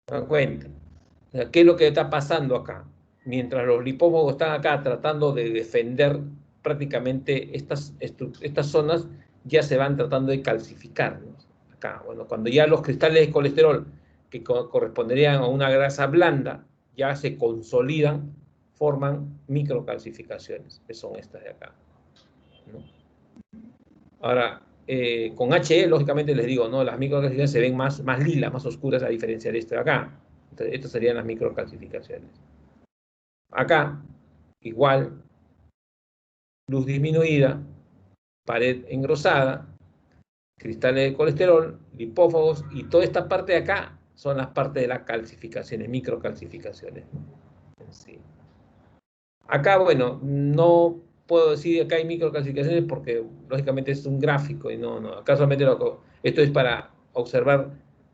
¿Se dan cuenta? O sea, ¿qué es lo que está pasando acá? Mientras los lipófagos están acá tratando de defender prácticamente estas zonas, ya se van tratando de calcificar, ¿no? Acá, bueno, cuando ya los cristales de colesterol, que corresponderían a una grasa blanda, ya se consolidan, forman microcalcificaciones, que son estas de acá, ¿no? Ahora, con HE, lógicamente les digo, ¿no? Las microcalcificaciones se ven más lilas, más oscuras, a diferencia de esto de acá. Entonces, estas serían las microcalcificaciones. Acá, igual, luz disminuida, pared engrosada, cristales de colesterol, lipófagos, y toda esta parte de acá son las partes de las calcificaciones, microcalcificaciones. Sí. Acá, bueno, no puedo decir que acá hay microcalcificaciones porque lógicamente es un gráfico y no, acá solamente esto es para observar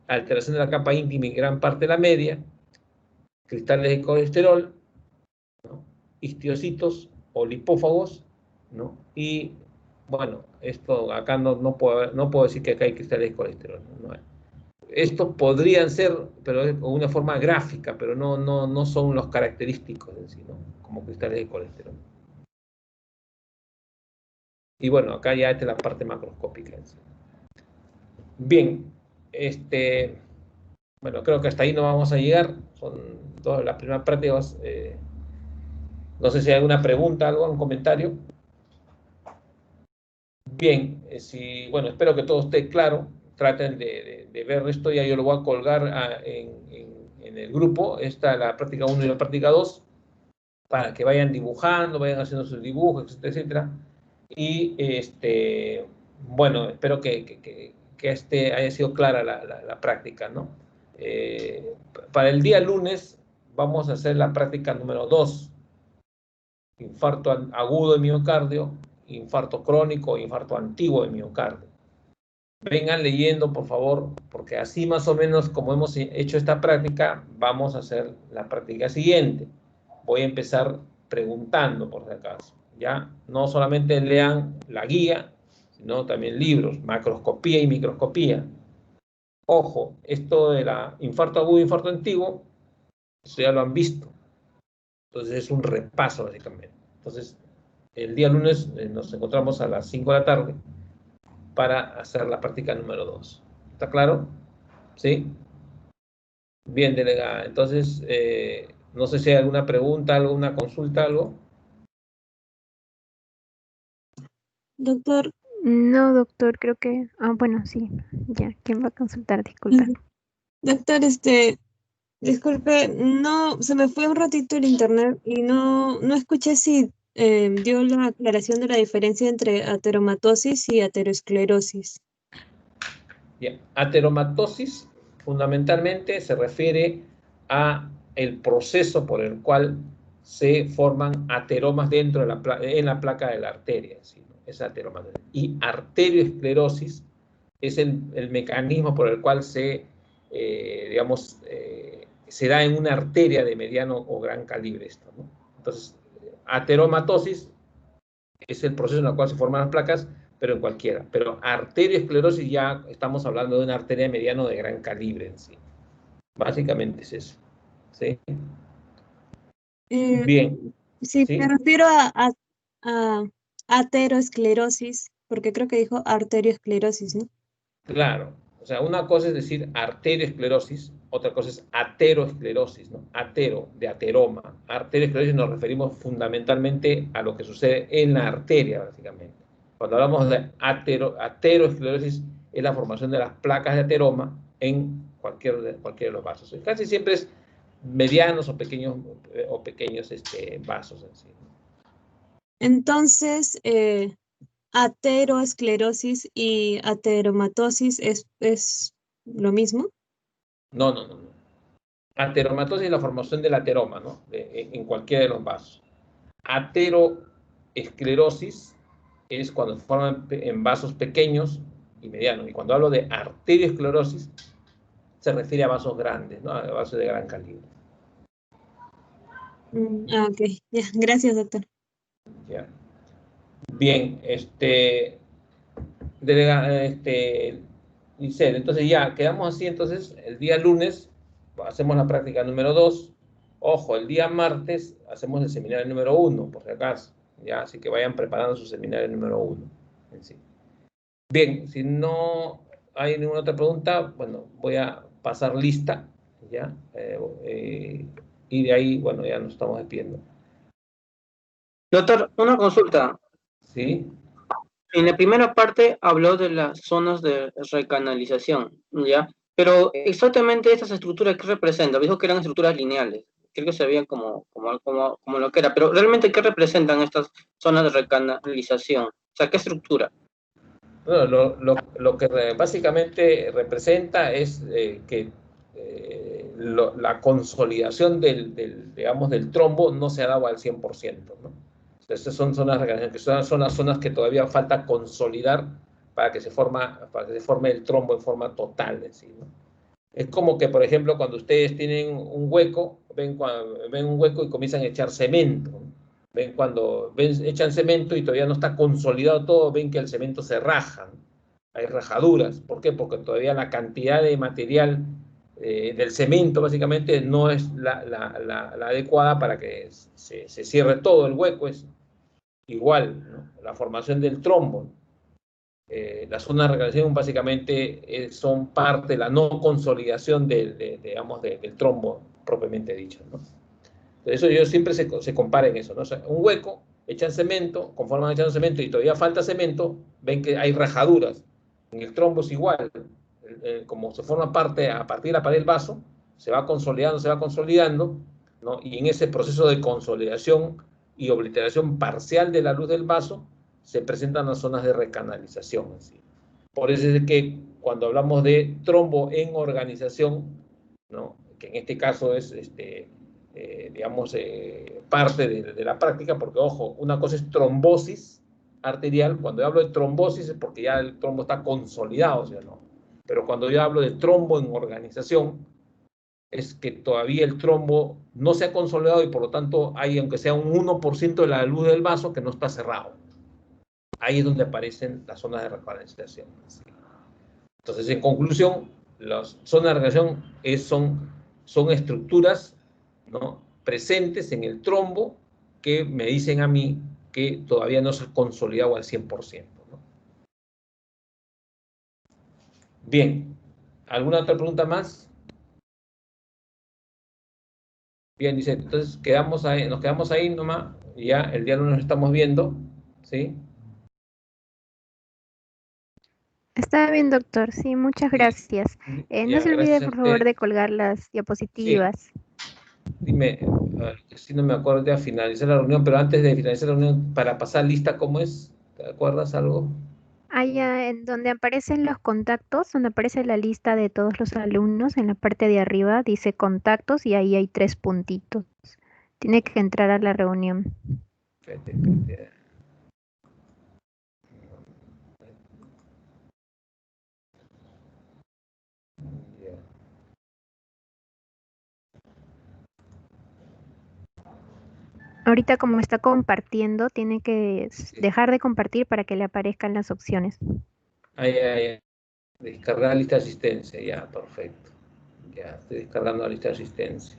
alteración de la capa íntima y gran parte de la media, cristales de colesterol, ¿no? Histiocitos o lipófagos, ¿no? Y bueno, esto acá no puedo decir que acá hay cristales de colesterol, ¿no? Estos podrían ser, pero de una forma gráfica, pero no son los característicos en sí, ¿no? Como cristales de colesterol. Y bueno, acá ya esta es la parte macroscópica en sí. Bien, bueno, creo que hasta ahí no vamos a llegar. Son todas las primeras prácticas. No sé si hay alguna pregunta, algún comentario. Bien, bueno, espero que todo esté claro. Traten de ver esto, ya yo lo voy a colgar en el grupo. Esta es la práctica 1 y la práctica 2, para que vayan dibujando, vayan haciendo sus dibujos, etcétera, etcétera. Y bueno, espero que haya sido clara la práctica, ¿no? Para el día lunes vamos a hacer la práctica número 2, infarto agudo de miocardio, infarto crónico, infarto antiguo de miocardio. Vengan leyendo, por favor, porque así más o menos como hemos hecho esta práctica, vamos a hacer la práctica siguiente. Voy a empezar preguntando, por si acaso. ¿Ya? No solamente lean la guía, sino también libros, macroscopía y microscopía. Ojo, esto de la infarto agudo e infarto antiguo, eso ya lo han visto. Entonces es un repaso, básicamente. Entonces, el día lunes nos encontramos a las 5 de la tarde para hacer la práctica número 2. ¿Está claro? ¿Sí? Bien, delegada. Entonces, no sé si hay alguna pregunta, alguna consulta, algo. Doctor, No, doctor, creo que... Ah, bueno, sí, ya. ¿Quién va a consultar? Disculpa. Doctor, disculpe, no, se me fue un ratito el internet y no escuché si dio la aclaración de la diferencia entre ateromatosis y aterosclerosis. Ya. Ateromatosis fundamentalmente se refiere a el proceso por el cual se forman ateromas dentro de en la placa de la arteria, ¿sí? Es ateromatosis. Y arterioesclerosis es el mecanismo por el cual se da en una arteria de mediano o gran calibre esto, ¿no? Entonces, ateromatosis es el proceso en el cual se forman las placas, pero en cualquiera. Pero arterioesclerosis ya estamos hablando de una arteria de mediano o de gran calibre en sí. Básicamente es eso. ¿Sí? Bien. Sí, ¿Sí? me refiero a aterosclerosis, porque creo que dijo arterioesclerosis, ¿no? Claro. O sea, una cosa es decir arterioesclerosis, otra cosa es ateroesclerosis, ¿no? Atero, de ateroma. Arterioesclerosis nos referimos fundamentalmente a lo que sucede en la arteria, básicamente. Cuando hablamos de ateroesclerosis, es la formación de las placas de ateroma en cualquiera de los vasos. Casi siempre es medianos o pequeños vasos en sí. Entonces, aterosclerosis y ateromatosis es lo mismo. No. Ateromatosis es la formación del ateroma, ¿no? En cualquiera de los vasos. Ateroesclerosis es cuando se forman en vasos pequeños y medianos. Y cuando hablo de arterioesclerosis, se refiere a vasos grandes, ¿no? A vasos de gran calibre. Ok, ya, gracias, doctor. Ya. Bien, Giselle, entonces ya quedamos así. Entonces, el día lunes hacemos la práctica número 2. Ojo, el día martes hacemos el seminario número 1, por si acaso. Ya, así que vayan preparando su seminario número 1. En sí. Bien, si no hay ninguna otra pregunta, bueno, voy a pasar lista, ¿ya? Y de ahí, bueno, ya nos estamos despidiendo. Doctor, una consulta. ¿Sí? En la primera parte habló de las zonas de recanalización, ¿ya? Pero exactamente estas estructuras, ¿qué representan? Dijo que eran estructuras lineales. Creo que se veían como lo que era. Pero realmente, ¿qué representan estas zonas de recanalización? O sea, ¿qué estructura? Bueno, lo que básicamente representa es que la consolidación del trombo no se ha dado al 100%, ¿no? Estas son zonas que son las zonas que todavía falta consolidar para que se forme el trombo en forma total, ¿sí? ¿No? Es como que, por ejemplo, cuando ustedes tienen un hueco, ven un hueco y comienzan a echar cemento, ¿no? Ven cuando echan cemento y todavía no está consolidado todo, ven que el cemento se raja, ¿no? Hay rajaduras. ¿Por qué? Porque todavía la cantidad de material del cemento básicamente no es la adecuada para que se cierre todo el hueco. Es igual, ¿no? La formación del trombo. Las zonas de recanalización básicamente son parte de la no consolidación del trombo propiamente dicho, ¿no? Eso yo siempre se compara en eso, ¿no? O sea, un hueco, echan cemento, conforme van echando cemento y todavía falta cemento, ven que hay rajaduras. En el trombo es igual, como se forma parte a partir de la pared del vaso, se va consolidando, ¿no? Y en ese proceso de consolidación y obliteración parcial de la luz del vaso, se presentan las zonas de recanalización. ¿Sí? Por eso es que cuando hablamos de trombo en organización, ¿no? Que en este caso es parte de la práctica, porque ojo, una cosa es trombosis arterial. Cuando yo hablo de trombosis es porque ya el trombo está consolidado, ¿sí o no? Pero cuando yo hablo de trombo en organización, es que todavía el trombo no se ha consolidado y por lo tanto hay, aunque sea un 1% de la luz del vaso, que no está cerrado. Ahí es donde aparecen las zonas de recanalización. Entonces, en conclusión, las zonas de recanalización son estructuras, ¿no?, presentes en el trombo que me dicen a mí que todavía no se ha consolidado al 100%, ¿no? Bien, ¿alguna otra pregunta más? Bien, dice, entonces nos quedamos ahí nomás, y ya el día lunes nos estamos viendo, ¿sí? Está bien, doctor. Sí, muchas gracias. No Ya, se olvide, gracias a por favor, usted. de colgar las Sí, diapositivas. dime, que si no me acuerdo de finalizar la reunión, pero antes de finalizar la reunión, para pasar lista, ¿cómo es? ¿Te acuerdas algo? Allá en donde aparecen los contactos, donde aparece la lista de todos los alumnos, en la parte de arriba dice contactos y ahí hay 3 puntitos. Tiene que entrar a la reunión. Espérate. Ya. Ahorita como está compartiendo, tiene que Sí. dejar de compartir para que le aparezcan las opciones. Ya. Descargar lista de asistencia, ya, perfecto. Ya, estoy descargando la lista de asistencia.